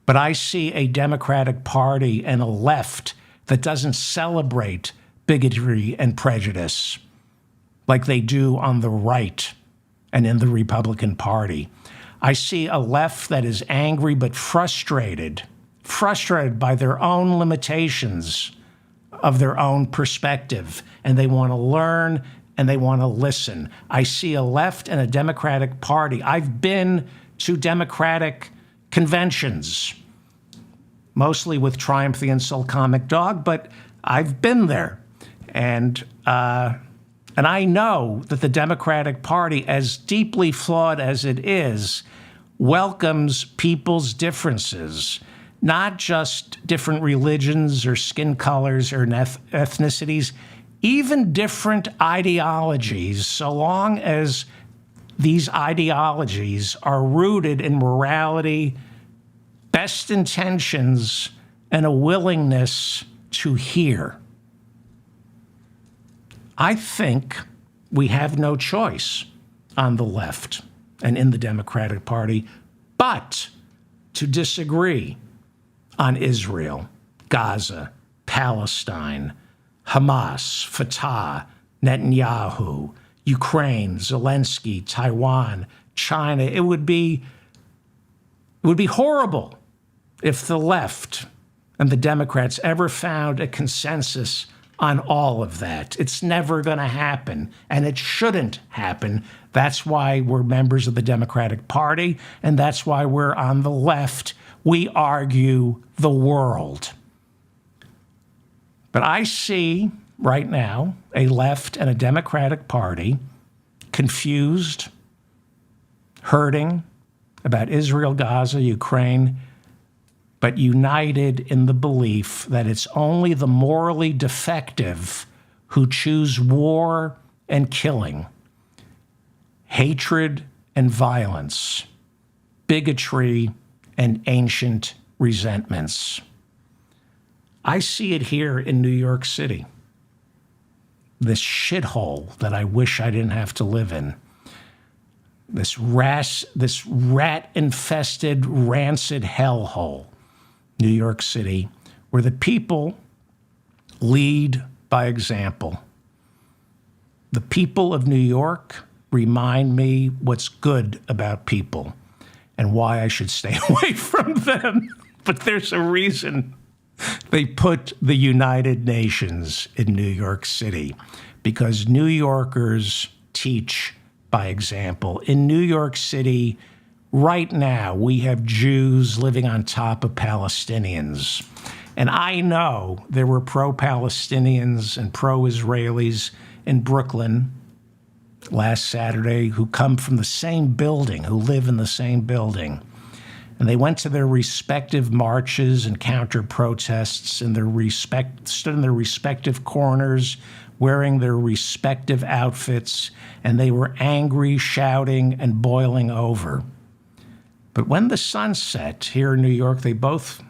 A: but I see a Democratic Party and a left that doesn't celebrate bigotry and prejudice like they do on the right and in the Republican Party. I see a left that is angry but frustrated by their own limitations of their own perspective, and they want to learn and they want to listen. I see a left and a Democratic Party. I've been to Democratic conventions, mostly with Triumph the Insult Comic Dog, but I've been there. And I know that the Democratic Party, as deeply flawed as it is, welcomes people's differences, not just different religions or skin colors or ethnicities, even different ideologies, so long as these ideologies are rooted in morality, best intentions, and a willingness to hear. I think we have no choice on the left and in the Democratic Party but to disagree on Israel, Gaza, Palestine, Hamas, Fatah, Netanyahu, Ukraine, Zelensky, Taiwan, China. It would be horrible if the left and the Democrats ever found a consensus on all of that. It's never going to happen, and it shouldn't happen. That's why we're members of the Democratic Party, and that's why we're on the left. We argue the world. But I see right now a left and a Democratic Party confused, hurting about Israel, Gaza, Ukraine, but united in the belief that it's only the morally defective who choose war and killing, hatred and violence, bigotry and ancient resentments. I see it here in New York City, this shithole that I wish I didn't have to live in. This rat-infested, rancid hellhole, New York City, where the people lead by example. The people of New York remind me what's good about people and why I should stay away from them. But there's a reason they put the United Nations in New York City, because New Yorkers teach by example. In New York City, right now, we have Jews living on top of Palestinians. And I know there were pro-Palestinians and pro-Israelis in Brooklyn last Saturday who come from the same building, who live in the same building. And they went to their respective marches and counter-protests stood in their respective corners, wearing their respective outfits, and they were angry, shouting, and boiling over. But when the sun set here in New York, they both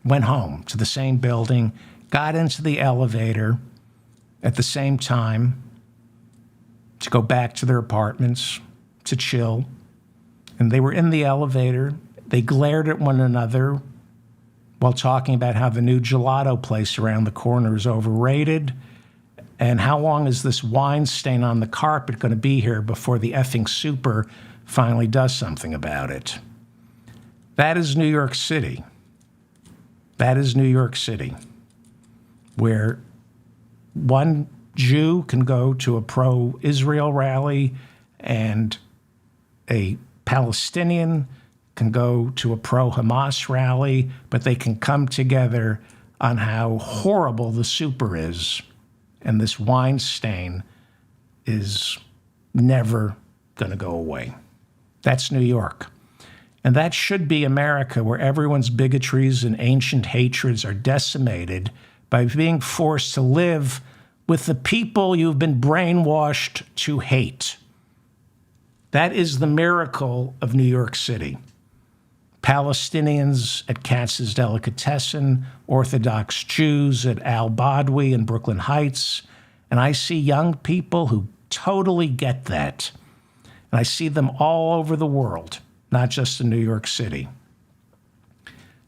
A: went home to the same building, got into the elevator at the same time to go back to their apartments to chill. And they were in the elevator. They glared at one another while talking about how the new gelato place around the corner is overrated, and how long is this wine stain on the carpet going to be here before the effing super finally does something about it. That is New York City. That is New York City, where one Jew can go to a pro-Israel rally and a Palestinian can go to a pro-Hamas rally, but they can come together on how horrible the super is, and this wine stain is never going to go away. That's New York. And that should be America, where everyone's bigotries and ancient hatreds are decimated by being forced to live with the people you've been brainwashed to hate. That is the miracle of New York City. Palestinians at Katz's Delicatessen, Orthodox Jews at Al Badwi in Brooklyn Heights, and I see young people who totally get that. And I see them all over the world, not just in New York City.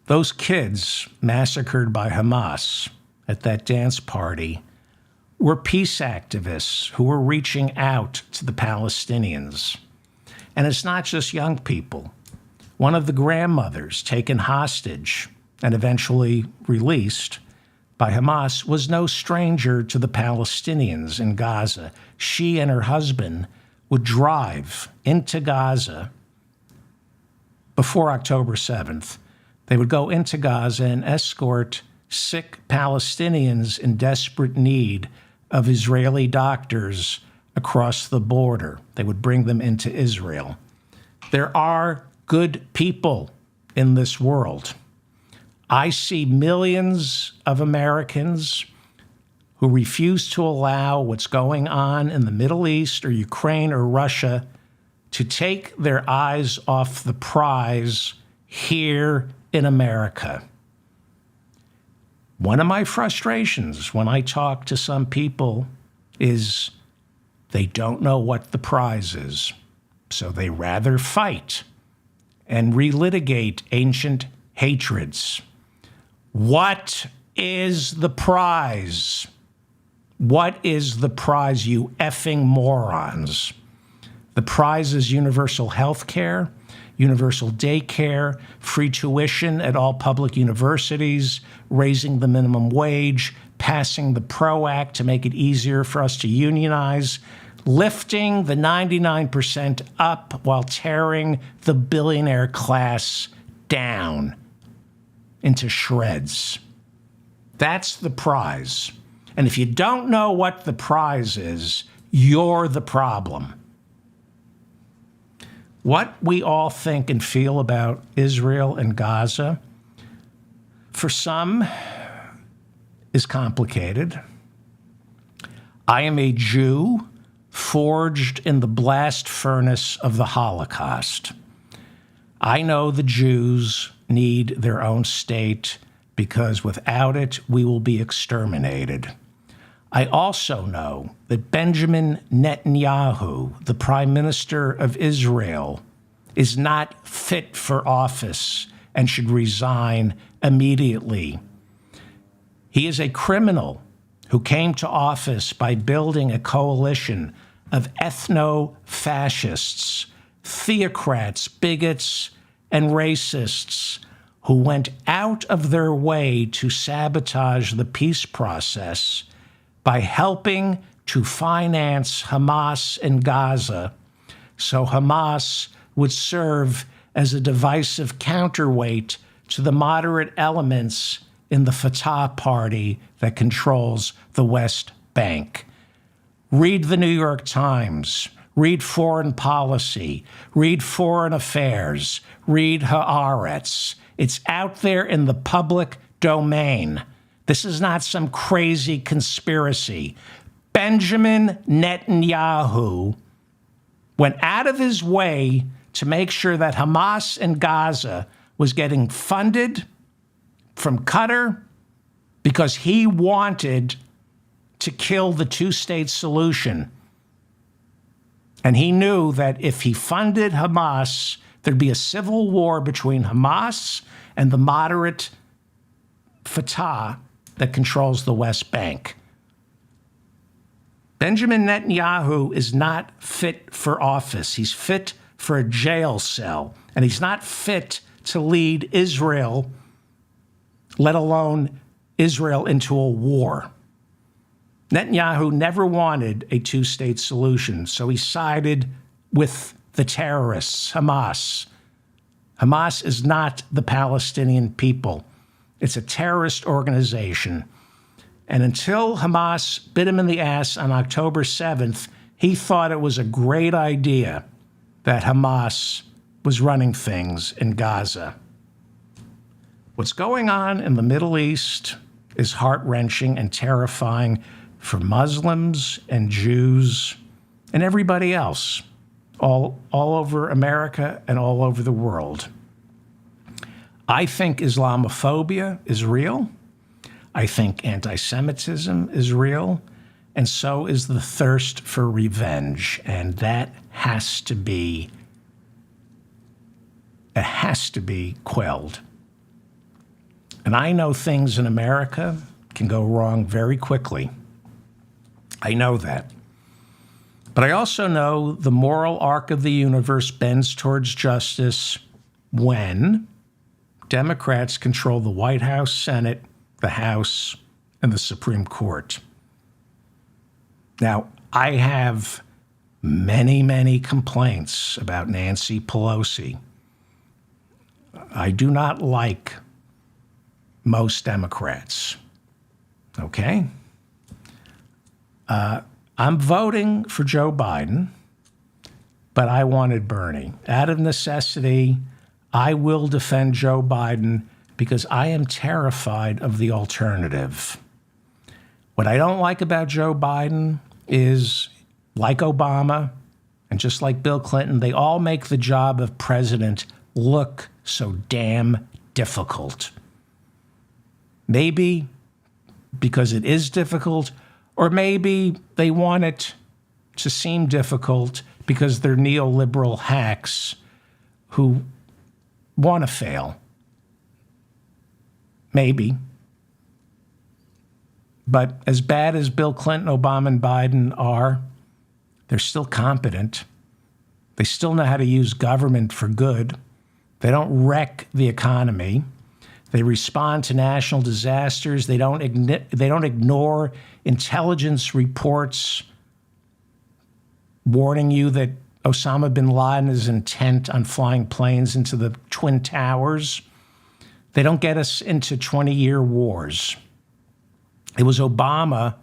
A: Those kids massacred by Hamas at that dance party were peace activists who were reaching out to the Palestinians. And it's not just young people. One of the grandmothers taken hostage and eventually released by Hamas was no stranger to the Palestinians in Gaza. She and her husband would drive into Gaza before October 7th. They would go into Gaza and escort sick Palestinians in desperate need of Israeli doctors across the border. They would bring them into Israel. There are good people in this world. I see millions of Americans who refuse to allow what's going on in the Middle East or Ukraine or Russia to take their eyes off the prize here in America. One of my frustrations when I talk to some people is they don't know what the prize is, so they rather fight and relitigate ancient hatreds. What is the prize? What is the prize, you effing morons? The prize is universal health care, universal daycare, free tuition at all public universities, raising the minimum wage, passing the PRO Act to make it easier for us to unionize, lifting the 99% up while tearing the billionaire class down into shreds. That's the prize. And if you don't know what the prize is, you're the problem. What we all think and feel about Israel and Gaza, for some, is complicated. I am a Jew forged in the blast furnace of the Holocaust. I know the Jews need their own state because without it, we will be exterminated. I also know that Benjamin Netanyahu, the Prime Minister of Israel, is not fit for office and should resign immediately. He is a criminal who came to office by building a coalition of ethno-fascists, theocrats, bigots, and racists who went out of their way to sabotage the peace process by helping to finance Hamas in Gaza, so Hamas would serve as a divisive counterweight to the moderate elements in the Fatah party that controls the West Bank. Read the New York Times, read Foreign Policy, read Foreign Affairs, read Haaretz. It's out there in the public domain. This is not some crazy conspiracy. Benjamin Netanyahu went out of his way to make sure that Hamas in Gaza was getting funded from Qatar because he wanted to kill the two-state solution. And he knew that if he funded Hamas, there'd be a civil war between Hamas and the moderate Fatah that controls the West Bank. Benjamin Netanyahu is not fit for office. He's fit for a jail cell, and he's not fit to lead Israel, let alone Israel into a war. Netanyahu never wanted a two-state solution, so he sided with the terrorists, Hamas. Hamas is not the Palestinian people. It's a terrorist organization. And until Hamas bit him in the ass on October 7th, he thought it was a great idea that Hamas was running things in Gaza. What's going on in the Middle East is heart-wrenching and terrifying for Muslims and Jews and everybody else, all over America and all over the world. I think Islamophobia is real. I think anti-Semitism is real. And so is the thirst for revenge. And that has to be quelled. And I know things in America can go wrong very quickly. I know that. But I also know the moral arc of the universe bends towards justice when Democrats control the White House, Senate, the House, and the Supreme Court. Now, I have many, many complaints about Nancy Pelosi. I do not like most Democrats. Okay? I'm voting for Joe Biden, but I wanted Bernie. Out of necessity, I will defend Joe Biden because I am terrified of the alternative. What I don't like about Joe Biden is, like Obama and just like Bill Clinton, they all make the job of president look so damn difficult. Maybe because it is difficult, or maybe they want it to seem difficult because they're neoliberal hacks who want to fail. Maybe. But as bad as Bill Clinton, Obama, and Biden are, they're still competent. They still know how to use government for good. They don't wreck the economy. They respond to national disasters. They don't ignore intelligence reports warning you that Osama bin Laden is intent on flying planes into the Twin Towers. They don't get us into 20-year wars. It was Obama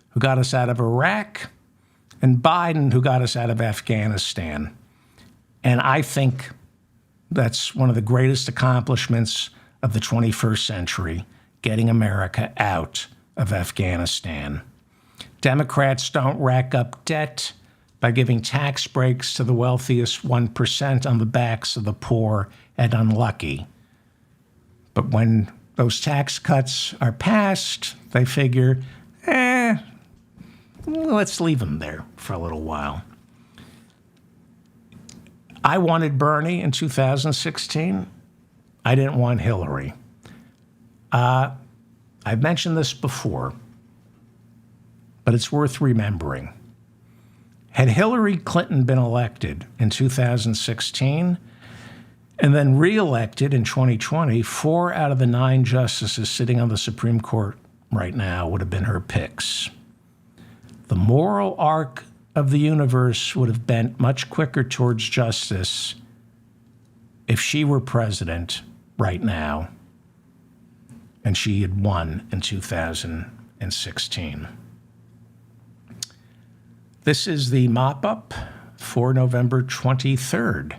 A: who got us out of Iraq and Biden who got us out of Afghanistan. And I think that's one of the greatest accomplishments of the 21st century, getting America out of Afghanistan. Democrats don't rack up debt by giving tax breaks to the wealthiest 1% on the backs of the poor and unlucky. But when those tax cuts are passed, they figure, let's leave them there for a little while. I wanted Bernie in 2016. I didn't want Hillary. I've mentioned this before, but it's worth remembering. Had Hillary Clinton been elected in 2016 and then reelected in 2020, 4 out of the 9 justices sitting on the Supreme Court right now would have been her picks. The moral arc of the universe would have bent much quicker towards justice if she were president right now and she had won in 2016. This is the mop-up for November 23rd.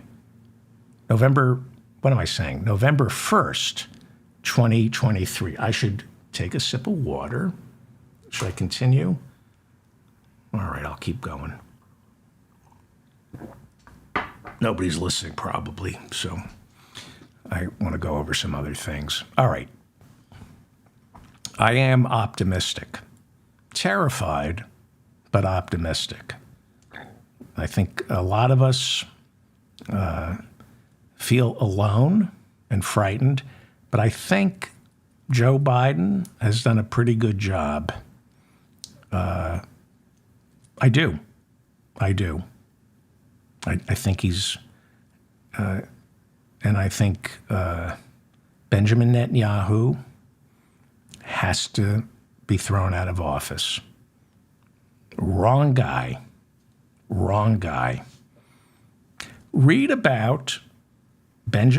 A: November 1st, 2023. I should take a sip of water. Should I continue? All right, I'll keep going. Nobody's listening probably, so I want to go over some other things. All right. I am optimistic. Terrified, but optimistic. I think a lot of us feel alone and frightened, but I think Joe Biden has done a pretty good job. I do. I think he's, and I think Benjamin Netanyahu has to be thrown out of office. Wrong guy. Read about,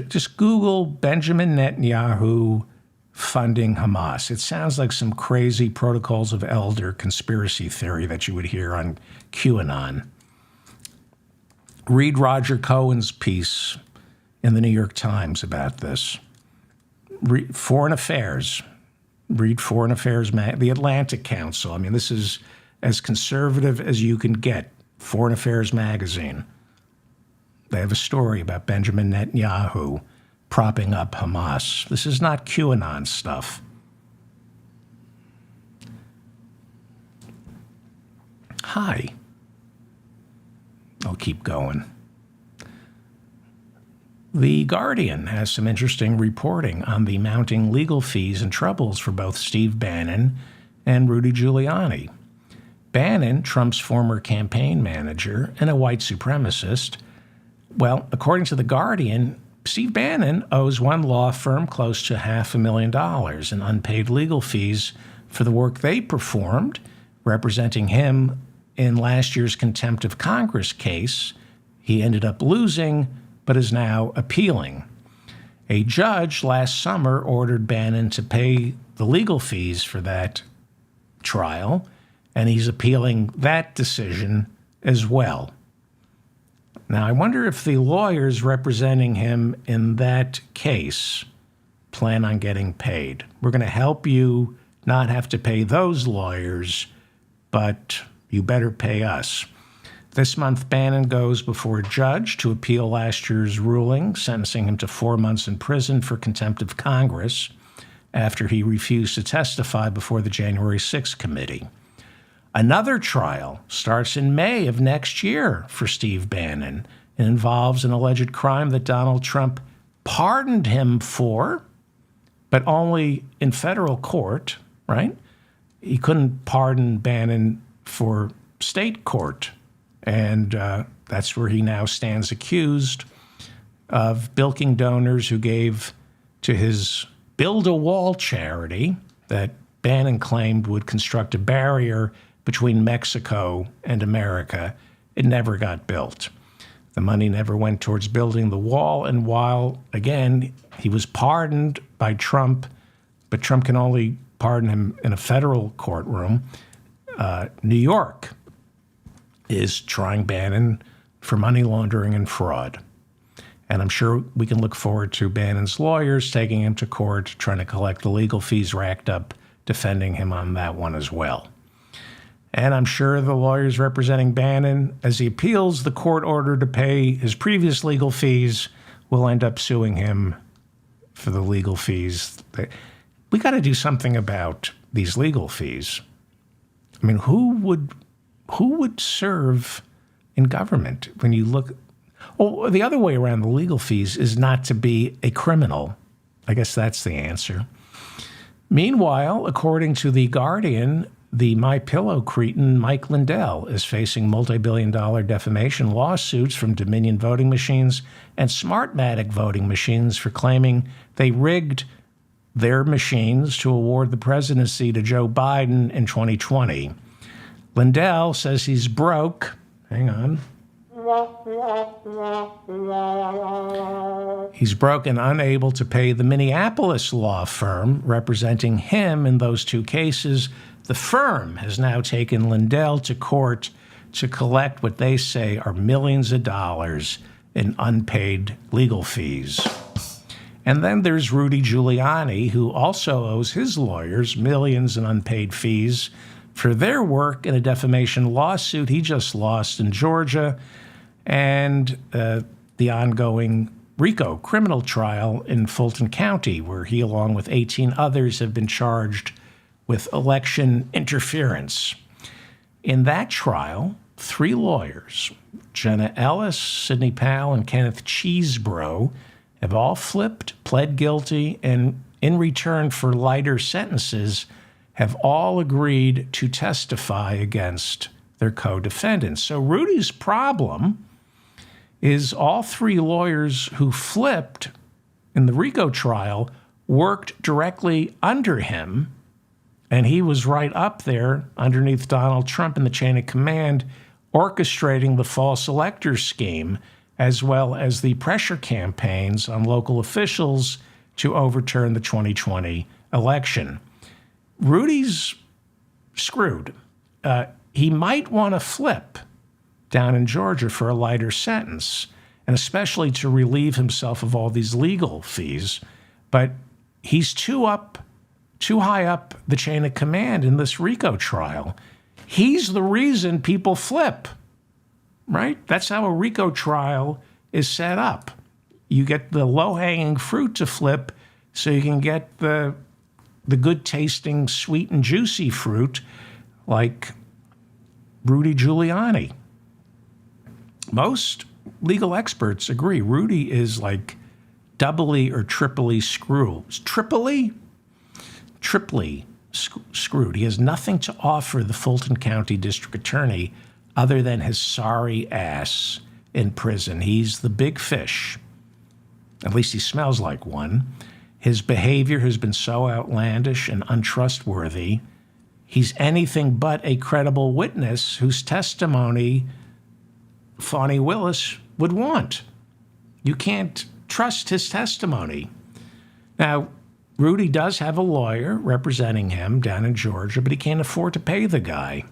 A: just Google Benjamin Netanyahu funding Hamas. It sounds like some crazy Protocols of Elder conspiracy theory that you would hear on QAnon. Read Roger Cohen's piece in the New York Times about this. Foreign Affairs. Read Foreign Affairs, the Atlantic Council. I mean, this is as conservative as you can get. Foreign Affairs magazine. They have a story about Benjamin Netanyahu propping up Hamas. This is not QAnon stuff. Hi. I'll keep going. The Guardian has some interesting reporting on the mounting legal fees and troubles for both Steve Bannon and Rudy Giuliani. Bannon, Trump's former campaign manager and a white supremacist, well, according to The Guardian, Steve Bannon owes one law firm close to $500,000 in unpaid legal fees for the work they performed, representing him in last year's contempt of Congress case. He ended up losing, but is now appealing. A judge last summer ordered Bannon to pay the legal fees for that trial, and he's appealing that decision as well. Now, I wonder if the lawyers representing him in that case plan on getting paid. We're going to help you not have to pay those lawyers, but you better pay us. This month, Bannon goes before a judge to appeal last year's ruling, sentencing him to 4 months in prison for contempt of Congress after he refused to testify before the January 6th committee. Another trial starts in May of next year for Steve Bannon. It involves an alleged crime that Donald Trump pardoned him for, but only in federal court, right? He couldn't pardon Bannon for state court. And that's where he now stands accused of bilking donors who gave to his Build a Wall charity that Bannon claimed would construct a barrier between Mexico and America. It never got built. The money never went towards building the wall. And while, again, he was pardoned by Trump, but Trump can only pardon him, in a federal courtroom. New York is trying Bannon for money laundering and fraud. And I'm sure we can look forward to Bannon's lawyers taking him to court, trying to collect the legal fees racked up, defending him on that one as well. And I'm sure the lawyers representing Bannon, as he appeals the court order to pay his previous legal fees, will end up suing him for the legal fees. We got to do something about these legal fees. I mean, who would serve in government when you look? Oh, the other way around the legal fees is not to be a criminal. I guess that's the answer. Meanwhile, according to The Guardian, the MyPillow cretin Mike Lindell is facing multi-billion-dollar defamation lawsuits from Dominion voting machines and Smartmatic voting machines for claiming they rigged their machines to award the presidency to Joe Biden in 2020. Lindell says he's broke. Hang on. He's broke and unable to pay the Minneapolis law firm representing him in those two cases. The firm has now taken Lindell to court to collect what they say are millions of dollars in unpaid legal fees. And then there's Rudy Giuliani, who also owes his lawyers millions in unpaid fees for their work in a defamation lawsuit he just lost in Georgia, and the ongoing RICO criminal trial in Fulton County, where he, along with 18 others, have been charged with election interference. In that trial, 3 lawyers, Jenna Ellis, Sidney Powell, and Kenneth Chesebro, have all flipped, pled guilty, and in return for lighter sentences, have all agreed to testify against their co-defendants. So Rudy's problem is all 3 lawyers who flipped in the RICO trial worked directly under him, and he was right up there underneath Donald Trump in the chain of command, orchestrating the false elector scheme, as well as the pressure campaigns on local officials to overturn the 2020 election. Rudy's screwed. He might want to flip down in Georgia for a lighter sentence, and especially to relieve himself of all these legal fees. But he's too high up the chain of command in this RICO trial. He's the reason people flip, right? That's how a RICO trial is set up. You get the low-hanging fruit to flip so you can get the good-tasting, sweet and juicy fruit like Rudy Giuliani. Most legal experts agree Rudy is like doubly or triply screwed. Triply screwed. He has nothing to offer the Fulton County District Attorney other than his sorry ass in prison. He's the big fish. At least he smells like one. His behavior has been so outlandish and untrustworthy. He's anything but a credible witness whose testimony Fani Willis would want. You can't trust his testimony. Now, Rudy does have a lawyer representing him down in Georgia, but he can't afford to pay the guy.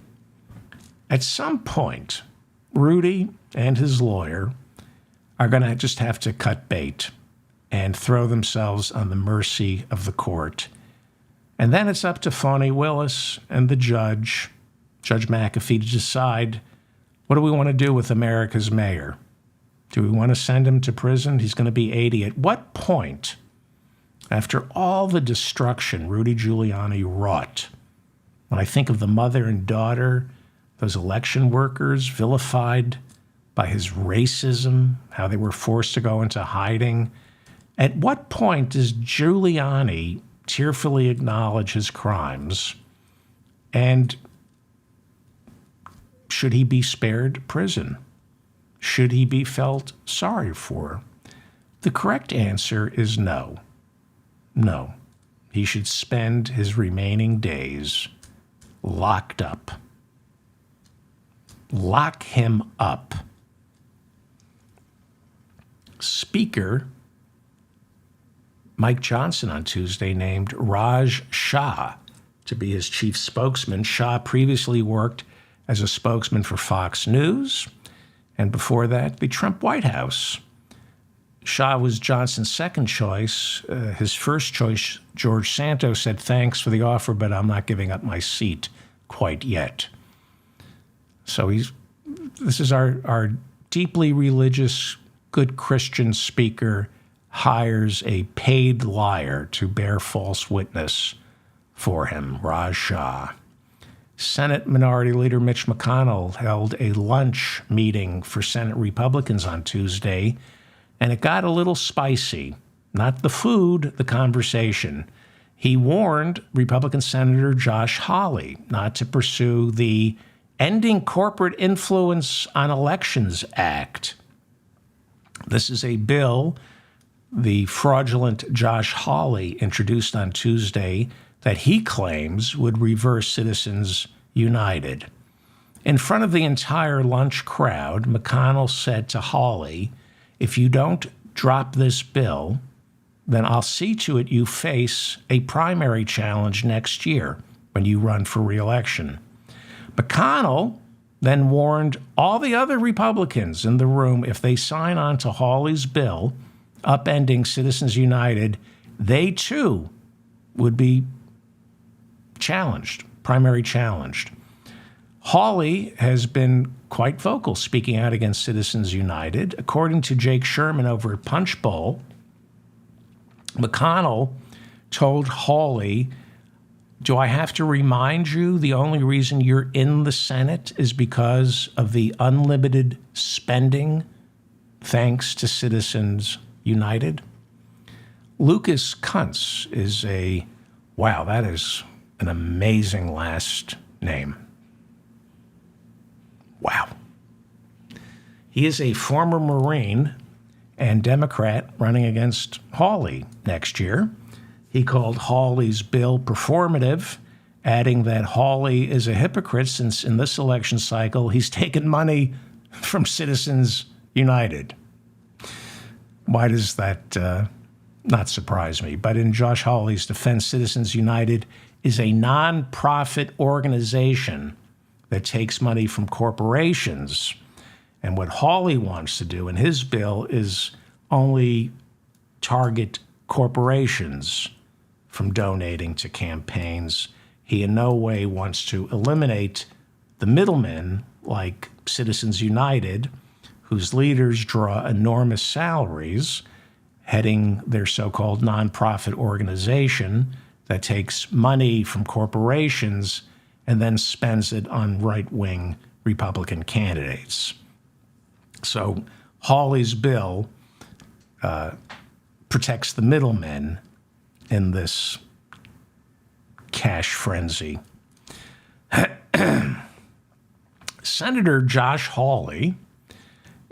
A: At some point, Rudy and his lawyer are going to just have to cut bait and throw themselves on the mercy of the court. And then it's up to Fani Willis and the judge, Judge McAfee, to decide, what do we want to do with America's mayor? Do we want to send him to prison? He's going to be 80. At what point, after all the destruction Rudy Giuliani wrought, when I think of the mother and daughter, those election workers vilified by his racism, how they were forced to go into hiding, at what point does Giuliani tearfully acknowledge his crimes, and should he be spared prison? Should he be felt sorry for? The correct answer is no. No. He should spend his remaining days locked up. Lock him up. Speaker Mike Johnson on Tuesday named Raj Shah to be his chief spokesman. Shah previously worked as a spokesman for Fox News, and before that, the Trump White House. Shah was Johnson's second choice. His first choice, George Santos, said, "Thanks for the offer, but I'm not giving up my seat quite yet." So this is our deeply religious, good Christian speaker hires a paid liar to bear false witness for him, Raj Shah. Senate Minority Leader Mitch McConnell held a lunch meeting for Senate Republicans on Tuesday, and it got a little spicy. Not the food, the conversation. He warned Republican Senator Josh Hawley not to pursue the Ending Corporate Influence on Elections Act. This is a bill the fraudulent Josh Hawley introduced on Tuesday that he claims would reverse Citizens United. In front of the entire lunch crowd, McConnell said to Hawley, "If you don't drop this bill, then I'll see to it you face a primary challenge next year when you run for re-election." McConnell then warned all the other Republicans in the room if they sign on to Hawley's bill upending Citizens United, they too would be challenged, primary challenged. Hawley has been quite vocal speaking out against Citizens United. According to Jake Sherman over at Punchbowl, McConnell told Hawley, "Do I have to remind you the only reason you're in the Senate is because of the unlimited spending thanks to Citizens United?" Lucas Kuntz is wow, that is an amazing last name. Wow. He is a former Marine and Democrat running against Hawley next year. He called Hawley's bill performative, adding that Hawley is a hypocrite since in this election cycle he's taken money from Citizens United. Why does that not surprise me? But in Josh Hawley's defense, Citizens United is a nonprofit organization that takes money from corporations. And what Hawley wants to do in his bill is only target corporations from donating to campaigns. He in no way wants to eliminate the middlemen like Citizens United, whose leaders draw enormous salaries, heading their so-called nonprofit organization that takes money from corporations and then spends it on right-wing Republican candidates. So Hawley's bill protects the middlemen in this cash frenzy. Senator Josh Hawley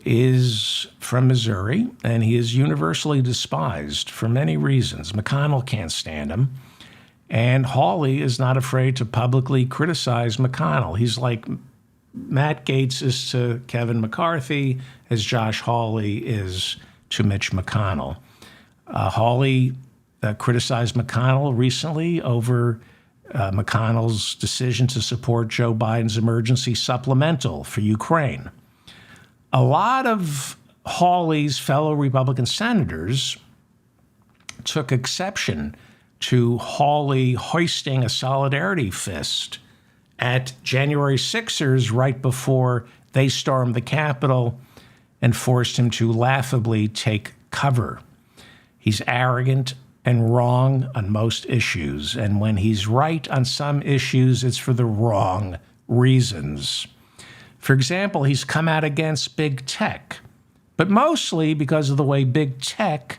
A: is from Missouri, and he is universally despised for many reasons. McConnell can't stand him, and Hawley is not afraid to publicly criticize McConnell. He's like Matt Gaetz is to Kevin McCarthy, as Josh Hawley is to Mitch McConnell. Hawley criticized McConnell recently over McConnell's decision to support Joe Biden's emergency supplemental for Ukraine. A lot of Hawley's fellow Republican senators took exception to Hawley hoisting a solidarity fist at January 6ers right before they stormed the Capitol and forced him to laughably take cover. He's arrogant and wrong on most issues, and when he's right on some issues, it's for the wrong reasons. For example, he's come out against big tech, but mostly because of the way big tech,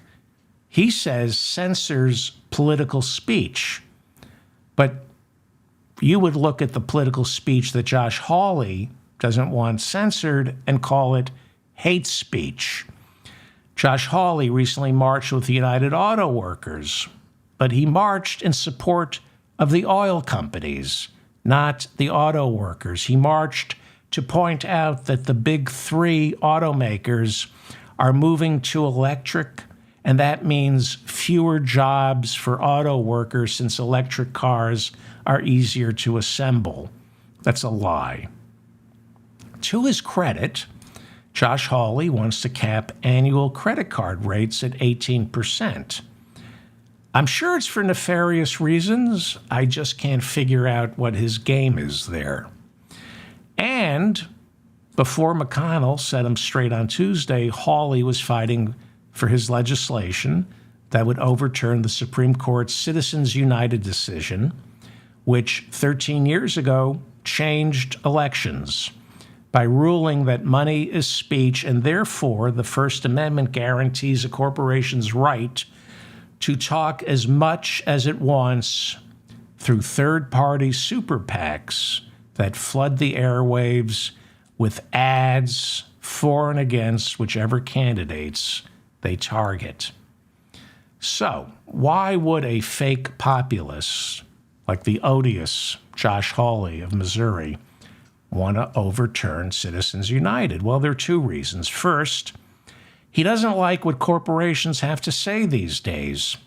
A: he says, censors political speech. But you would look at the political speech that Josh Hawley doesn't want censored and call it hate speech. Josh Hawley recently marched with the United Auto Workers, but he marched in support of the oil companies, not the auto workers. He marched to point out that the big three automakers are moving to electric and that means fewer jobs for auto workers since electric cars are easier to assemble. That's a lie. To his credit, Josh Hawley wants to cap annual credit card rates at 18%. I'm sure it's for nefarious reasons. I just can't figure out what his game is there. And before McConnell set him straight on Tuesday, Hawley was fighting for his legislation that would overturn the Supreme Court's Citizens United decision, which 13 years ago changed elections by ruling that money is speech and therefore the First Amendment guarantees a corporation's right to talk as much as it wants through third-party super PACs that flood the airwaves with ads for and against whichever candidates they target. So, why would a fake populist like the odious Josh Hawley of Missouri want to overturn Citizens United? Well, there are two reasons. First, he doesn't like what corporations have to say these days.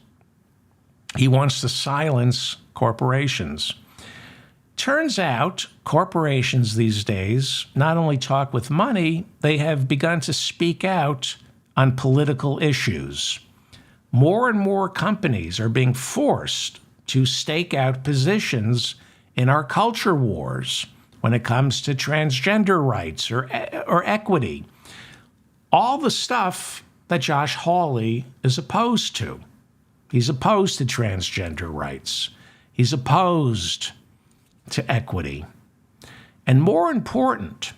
A: He wants to silence corporations. Turns out corporations these days not only talk with money, they have begun to speak out on political issues. More and more companies are being forced to stake out positions in our culture wars when it comes to transgender rights or equity. All the stuff that Josh Hawley is opposed to. He's opposed to transgender rights. He's opposed to equity. And more importantly,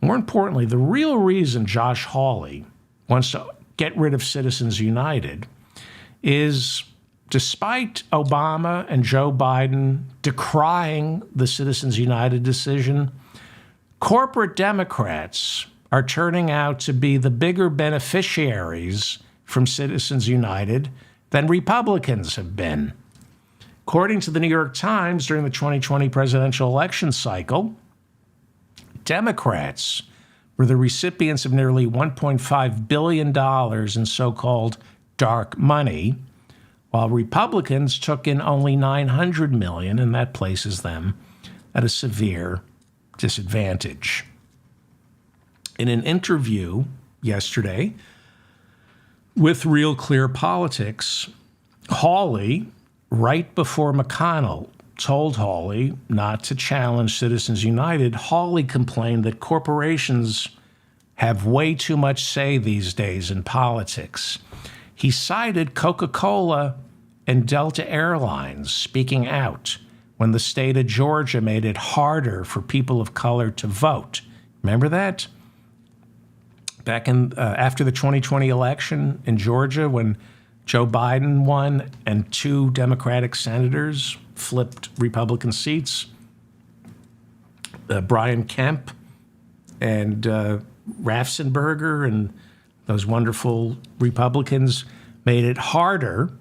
A: the real reason Josh Hawley wants to get rid of Citizens United is, despite Obama and Joe Biden decrying the Citizens United decision, corporate Democrats are turning out to be the bigger beneficiaries from Citizens United than Republicans have been. According to the New York Times, during the 2020 presidential election cycle, Democrats were the recipients of nearly $1.5 billion in so-called dark money, while Republicans took in only $900 million, and that places them at a severe disadvantage. In an interview yesterday with Real Clear Politics, Hawley, right before McConnell told Hawley not to challenge Citizens United, Hawley complained that corporations have way too much say these days in politics. He cited Coca-Cola and Delta Airlines speaking out when the state of Georgia made it harder for people of color to vote. Remember that? Back in after the 2020 election in Georgia, when Joe Biden won and two Democratic senators flipped Republican seats, Brian Kemp and Raffensperger and those wonderful Republicans made it harder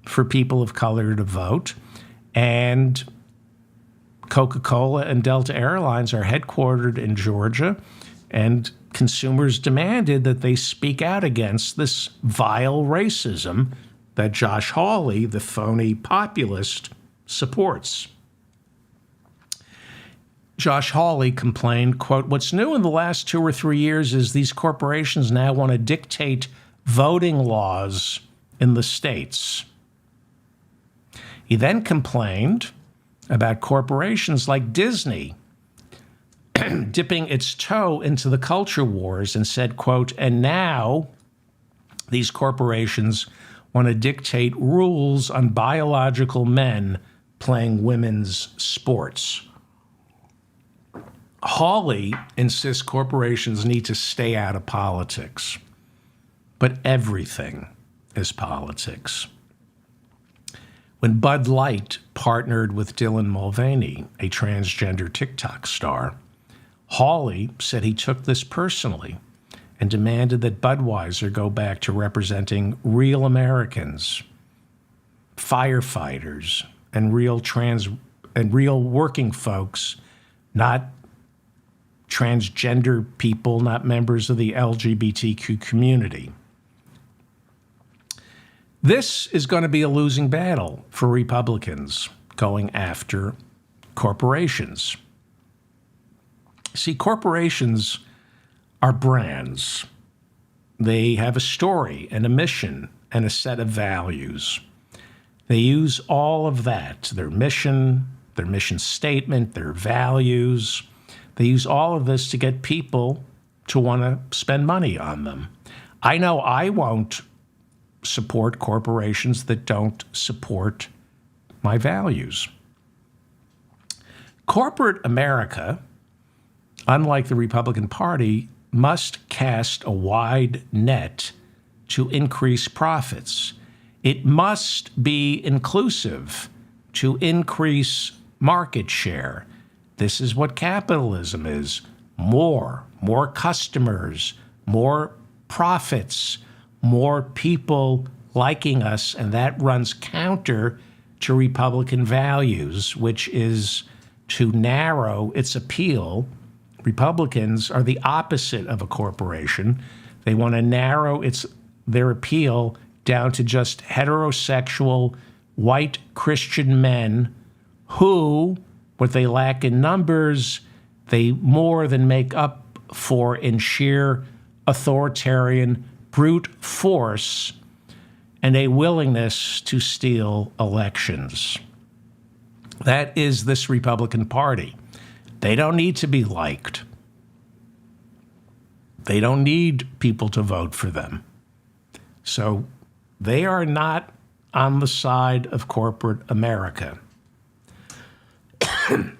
A: for people of color to vote. And Coca-Cola and Delta Airlines are headquartered in Georgia, and consumers demanded that they speak out against this vile racism that Josh Hawley, the phony populist, supports. Josh Hawley complained, quote, "What's new in the last 2 or 3 years is these corporations now want to dictate voting laws in the states." He then complained about corporations like Disney dipping its toe into the culture wars and said, quote, "And now these corporations want to dictate rules on biological men playing women's sports." Hawley insists corporations need to stay out of politics, but everything is politics. When Bud Light partnered with Dylan Mulvaney, a transgender TikTok star, Hawley said he took this personally and demanded that Budweiser go back to representing real Americans, firefighters, and real working folks, not transgender people, not members of the LGBTQ community. This is going to be a losing battle for Republicans going after corporations. See, corporations are brands. They have a story and a mission and a set of values. They use all of that, their mission statement, their values. They use all of this to get people to want to spend money on them. I know I won't support corporations that don't support my values. Corporate America, unlike the Republican Party, must cast a wide net to increase profits. It must be inclusive to increase market share. This is what capitalism is. More customers, more profits, more people liking us, and that runs counter to Republican values, which is to narrow its appeal. Republicans are the opposite of a corporation. They want to narrow their appeal down to just heterosexual white Christian men who, what they lack in numbers, they more than make up for in sheer authoritarian brute force and a willingness to steal elections. That is this Republican Party. They don't need to be liked. They don't need people to vote for them. So they are not on the side of corporate America. How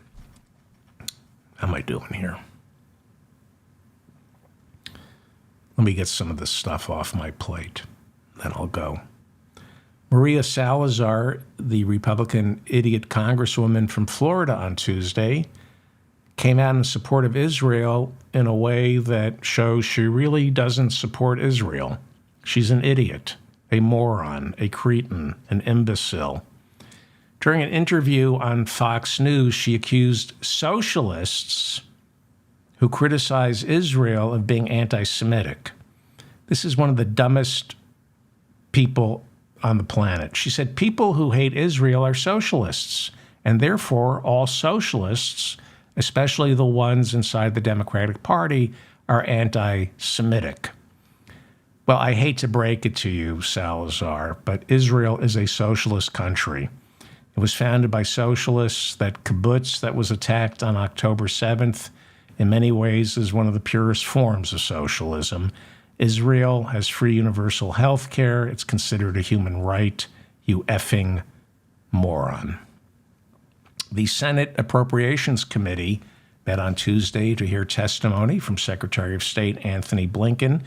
A: am I doing here? Let me get some of this stuff off my plate, then I'll go. Maria Salazar, the Republican idiot congresswoman from Florida on Tuesday, came out in support of Israel in a way that shows she really doesn't support Israel. She's an idiot, a moron, a cretin, an imbecile. During an interview on Fox News, she accused socialists who criticize Israel of being anti-Semitic. This is one of the dumbest people on the planet. She said people who hate Israel are socialists, and therefore all socialists, especially the ones inside the Democratic Party, are anti-Semitic. Well, I hate to break it to you, Salazar, but Israel is a socialist country. It was founded by socialists. That kibbutz that was attacked on October 7th, in many ways, is one of the purest forms of socialism. Israel has free universal health care. It's considered a human right. You effing moron. The Senate Appropriations Committee met on Tuesday to hear testimony from Secretary of State Anthony Blinken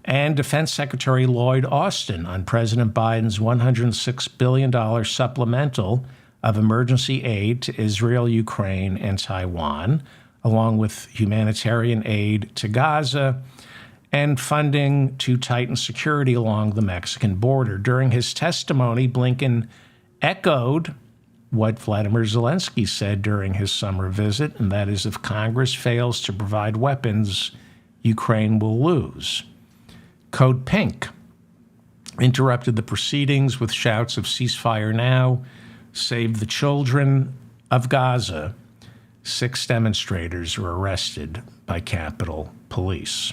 A: and Defense Secretary Lloyd Austin on President Biden's $106 billion supplemental of emergency aid to Israel, Ukraine, and Taiwan, along with humanitarian aid to Gaza and funding to tighten security along the Mexican border. During his testimony, Blinken echoed what Vladimir Zelensky said during his summer visit, and that is if Congress fails to provide weapons, Ukraine will lose. Code Pink interrupted the proceedings with shouts of ceasefire now, save the children of Gaza. 6 demonstrators were arrested by Capitol Police.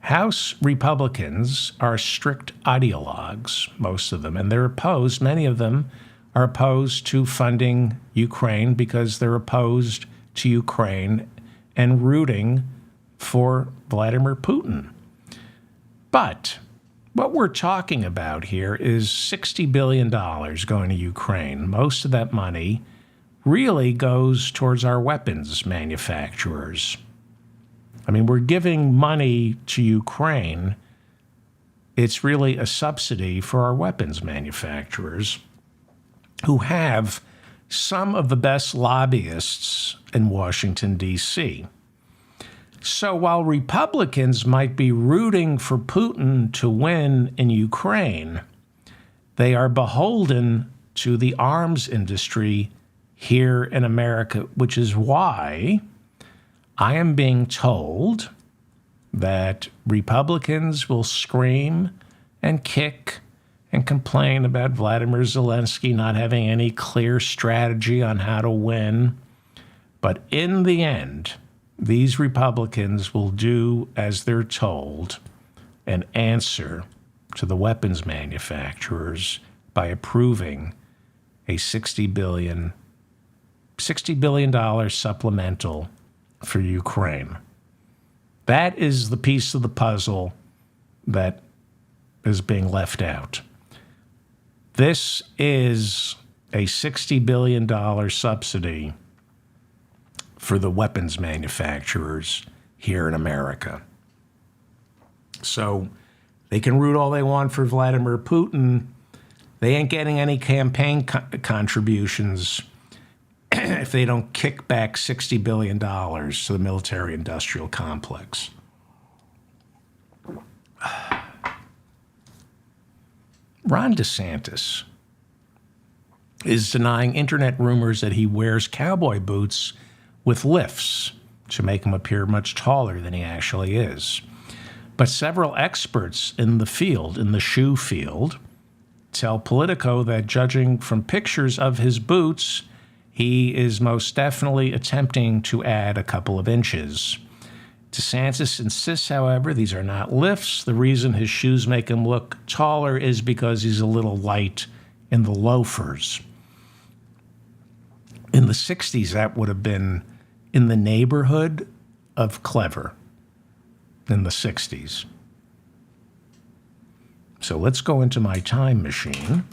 A: House Republicans are strict ideologues, most of them, and they're opposed. Many of them are opposed to funding Ukraine because they're opposed to Ukraine and rooting for Vladimir Putin. But what we're talking about here is $60 billion going to Ukraine. Most of that money really goes towards our weapons manufacturers. I mean, we're giving money to Ukraine. It's really a subsidy for our weapons manufacturers who have some of the best lobbyists in Washington, D.C. So while Republicans might be rooting for Putin to win in Ukraine, they are beholden to the arms industry here in America, which is why I am being told that Republicans will scream and kick and complain about Vladimir Zelensky not having any clear strategy on how to win. But in the end, these Republicans will do as they're told and answer to the weapons manufacturers by approving a $60 billion supplemental for Ukraine. That is the piece of the puzzle that is being left out. This is a $60 billion subsidy for the weapons manufacturers here in America. So they can root all they want for Vladimir Putin. They ain't getting any campaign contributions if they don't kick back $60 billion to the military-industrial complex. Ron DeSantis is denying internet rumors that he wears cowboy boots with lifts to make him appear much taller than he actually is. But several experts in the field, in the shoe field, tell Politico that judging from pictures of his boots, he is most definitely attempting to add a couple of inches. DeSantis insists, however, these are not lifts. The reason his shoes make him look taller is because he's a little light in the loafers. In the 60s, that would have been in the neighborhood of clever. In the 60s. So let's go into my time machine.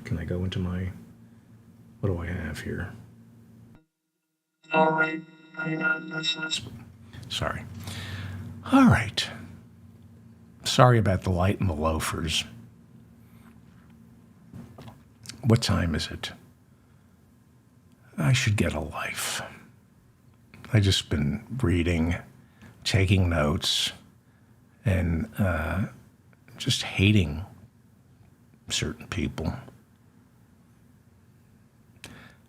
A: Can I go into my, what do I have here? Sorry. All right. Sorry about the light and the loafers. What time is it? I should get a life. I just been reading, taking notes, and just hating certain people.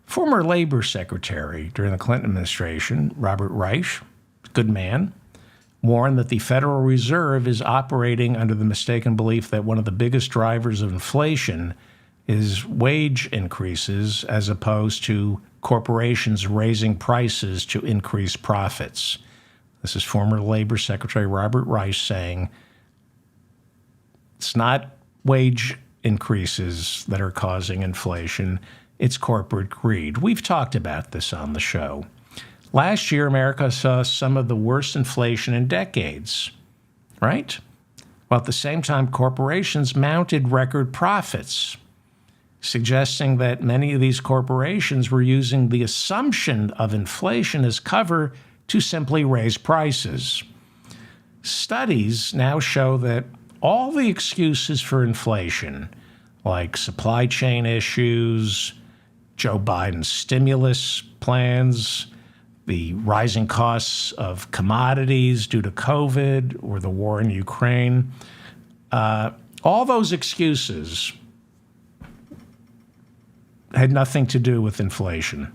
A: Former Labor Secretary during the Clinton administration, Robert Reich, good man, warned that the Federal Reserve is operating under the mistaken belief that one of the biggest drivers of inflation is wage increases as opposed to corporations raising prices to increase profits. This is former Labor Secretary Robert Reich saying it's not wage increases that are causing inflation, it's corporate greed. We've talked about this on the show. Last year, America saw some of the worst inflation in decades, right? While at the same time, corporations mounted record profits, suggesting that many of these corporations were using the assumption of inflation as cover to simply raise prices. Studies now show that all the excuses for inflation, like supply chain issues, Joe Biden's stimulus plans, the rising costs of commodities due to COVID or the war in Ukraine, all those excuses had nothing to do with inflation.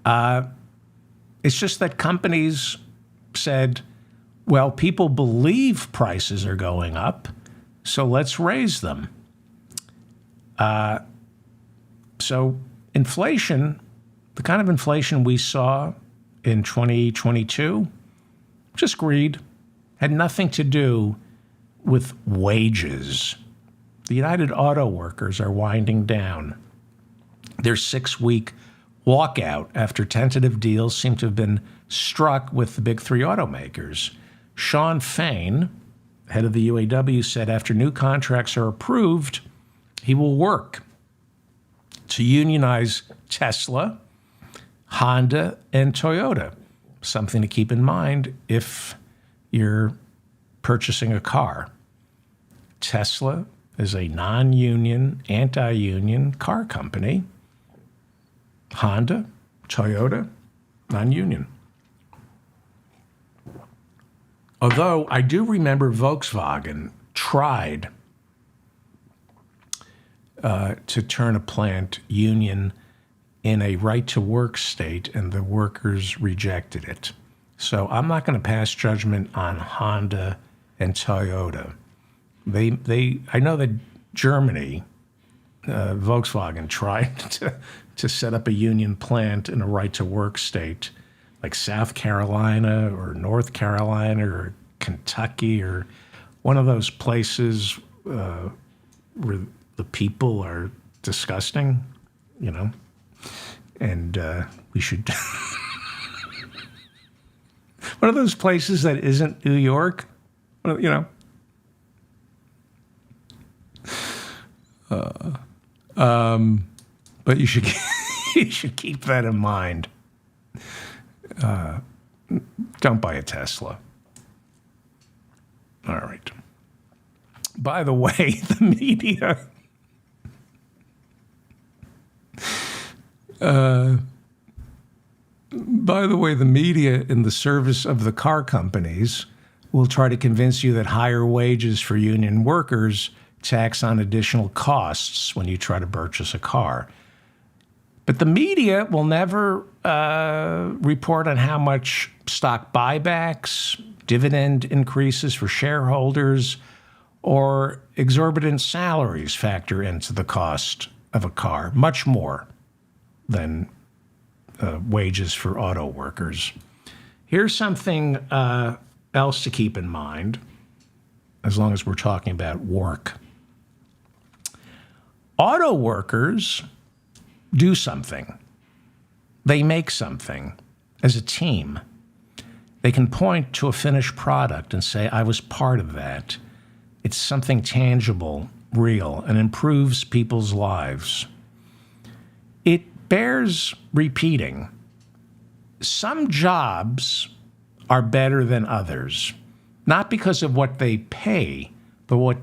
A: It's just that companies said, well, people believe prices are going up, so let's raise them. So inflation, the kind of inflation we saw in 2022, just greed, had nothing to do with wages. The United Auto Workers are winding down. Their 6-week walkout after tentative deals seem to have been struck with the big three automakers. Sean Fain, head of the UAW, said after new contracts are approved, he will work to unionize Tesla, Honda, and Toyota. Something to keep in mind if you're purchasing a car. Tesla is a non-union, anti-union car company. Honda, Toyota, non-union. Although I do remember Volkswagen tried to turn a plant union in a right-to-work state, and the workers rejected it. So I'm not going to pass judgment on Honda and Toyota. I know that Germany, Volkswagen tried to set up a union plant in a right-to-work state like South Carolina or North Carolina or Kentucky or one of those places where the people are disgusting, and we should. One of those places that isn't New York, but you should you should keep that in mind. Don't buy a Tesla. All right. By the way, the media. In the service of the car companies will try to convince you that higher wages for union workers tax on additional costs when you try to purchase a car. But the media will never report on how much stock buybacks, dividend increases for shareholders, or exorbitant salaries factor into the cost of a car, much more than wages for auto workers. Here's something else to keep in mind, as long as we're talking about work. Auto workers do something. They make something as a team. They can point to a finished product and say, I was part of that. It's something tangible, real, and improves people's lives. It bears repeating. Some jobs are better than others, not because of what they pay, but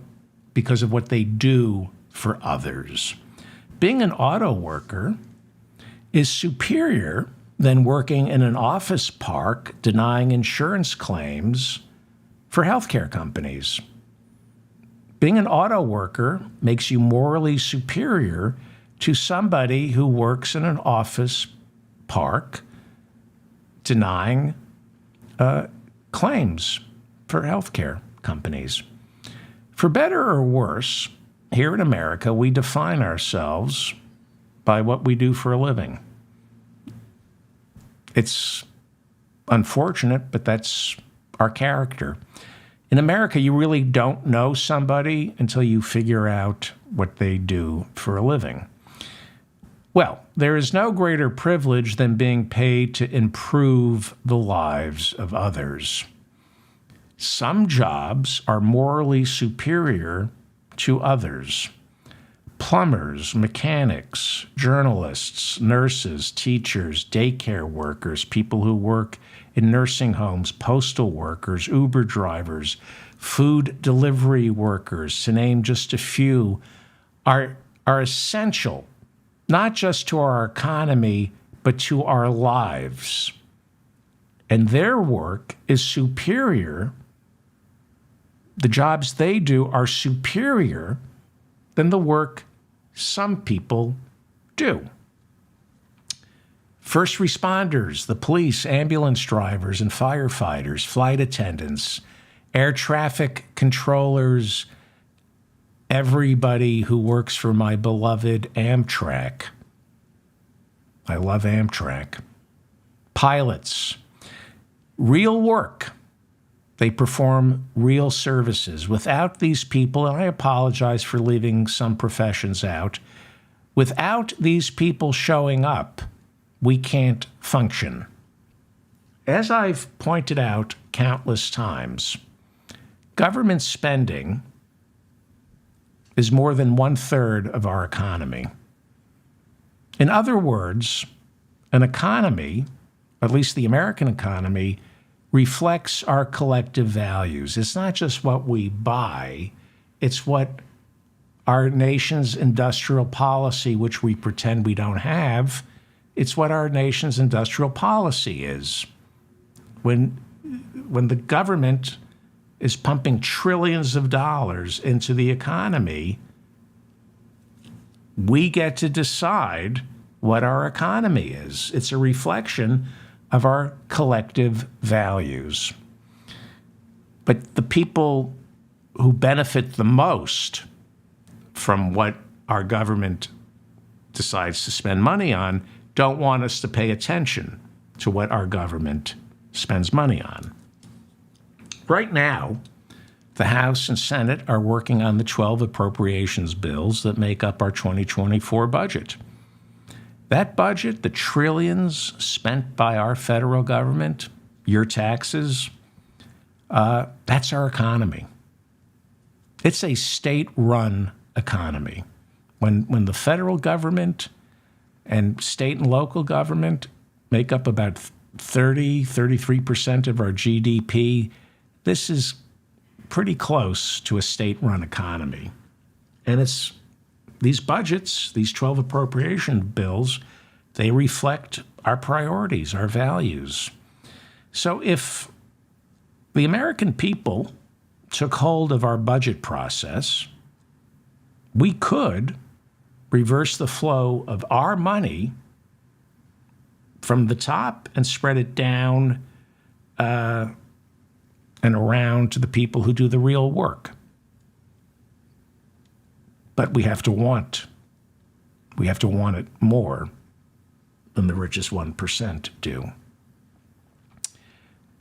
A: because of what they do for others. Being an auto worker is superior than working in an office park denying insurance claims for healthcare companies. Being an auto worker makes you morally superior to somebody who works in an office park denying claims for healthcare companies. For better or worse, here in America, we define ourselves by what we do for a living. It's unfortunate, but that's our character. In America, you really don't know somebody until you figure out what they do for a living. Well, there is no greater privilege than being paid to improve the lives of others. Some jobs are morally superior to others. Plumbers, mechanics, journalists, nurses, teachers, daycare workers, people who work in nursing homes, postal workers, Uber drivers, food delivery workers, to name just a few, are essential, not just to our economy, but to our lives. And their work is superior. The jobs they do are superior than the work some people do. First responders, the police, ambulance drivers and firefighters, flight attendants, air traffic controllers, everybody who works for my beloved Amtrak. I love Amtrak. Pilots, real work. They perform real services. Without these people, and I apologize for leaving some professions out, without these people showing up, we can't function. As I've pointed out countless times, government spending is more than 1/3 of our economy. In other words, an economy, at least the American economy, reflects our collective values. It's not just what we buy, it's what our nation's industrial policy, which we pretend we don't have, it's what our nation's industrial policy is. When the government is pumping trillions of dollars into the economy, we get to decide what our economy is. It's a reflection of our collective values. But the people who benefit the most from what our government decides to spend money on don't want us to pay attention to what our government spends money on. Right now, the House and Senate are working on the 12 appropriations bills that make up our 2024 budget. That budget, the trillions spent by our federal government, your taxes, that's our economy. It's a state-run economy. When the federal government and state and local government make up about 33% of our GDP, this is pretty close to a state-run economy. And it's these budgets, these 12 appropriation bills, they reflect our priorities, our values. So if the American people took hold of our budget process, we could reverse the flow of our money from the top and spread it down and around to the people who do the real work. But we have to want it more than the richest 1% do.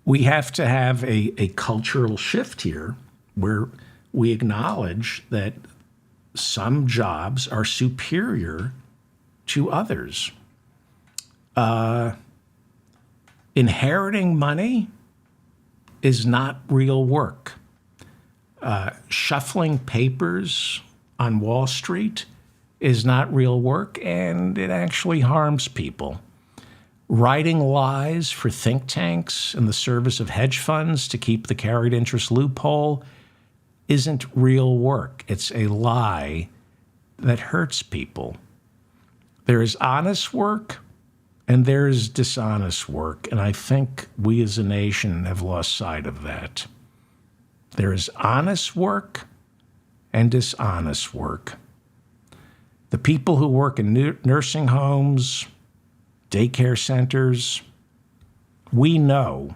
A: We have to have a cultural shift here where we acknowledge that some jobs are superior to others. Inheriting money is not real work. Shuffling papers on Wall Street is not real work, and it actually harms people. Writing lies for think tanks in the service of hedge funds to keep the carried interest loophole isn't real work. It's a lie that hurts people. There is honest work and there is dishonest work, and I think we as a nation have lost sight of that. There is honest work and dishonest work. The people who work in nursing homes, daycare centers, we know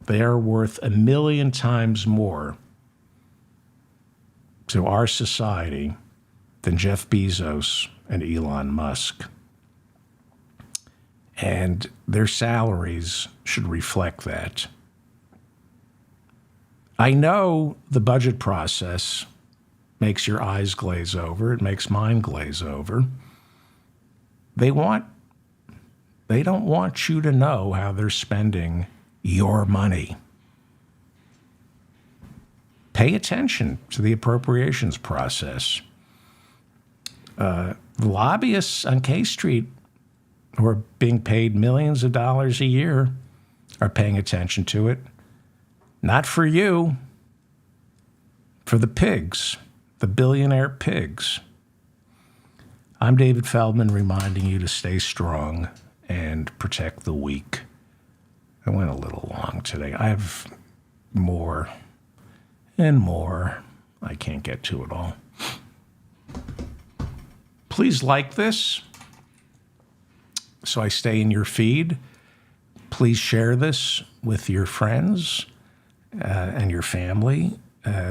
A: they are worth 1 million times more to our society than Jeff Bezos and Elon Musk. And their salaries should reflect that. I know the budget process makes your eyes glaze over. It makes mine glaze over. They don't want you to know how they're spending your money. Pay attention to the appropriations process. Lobbyists on K Street who are being paid millions of dollars a year are paying attention to it. Not for you, for the pigs, the billionaire pigs. I'm David Feldman, reminding you to stay strong and protect the weak. I went a little long today. I have more and more. I can't get to it all. Please like this so I stay in your feed. Please share this with your friends and your family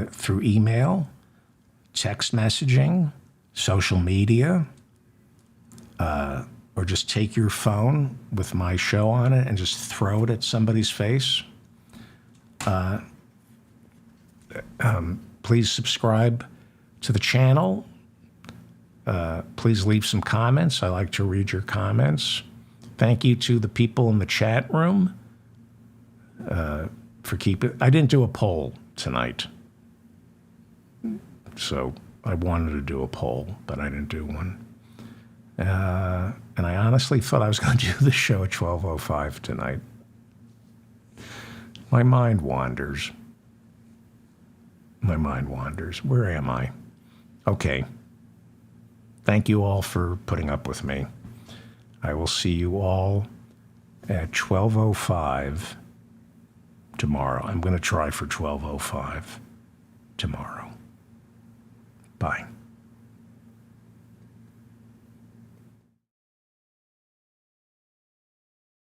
A: through email, text messaging, social media, or just take your phone with my show on it and just throw it at somebody's face. Please subscribe to the channel. Please leave some comments. I like to read your comments. Thank you to the people in the chat room for keeping. I didn't do a poll tonight, so I wanted to do a poll, but I didn't do one. And I honestly thought I was going to do the show at 12:05 tonight. My mind wanders. My mind wanders. Where am I? Okay. Thank you all for putting up with me. I will see you all at 12:05 tomorrow. I'm going to try for 12:05 tomorrow. Bye.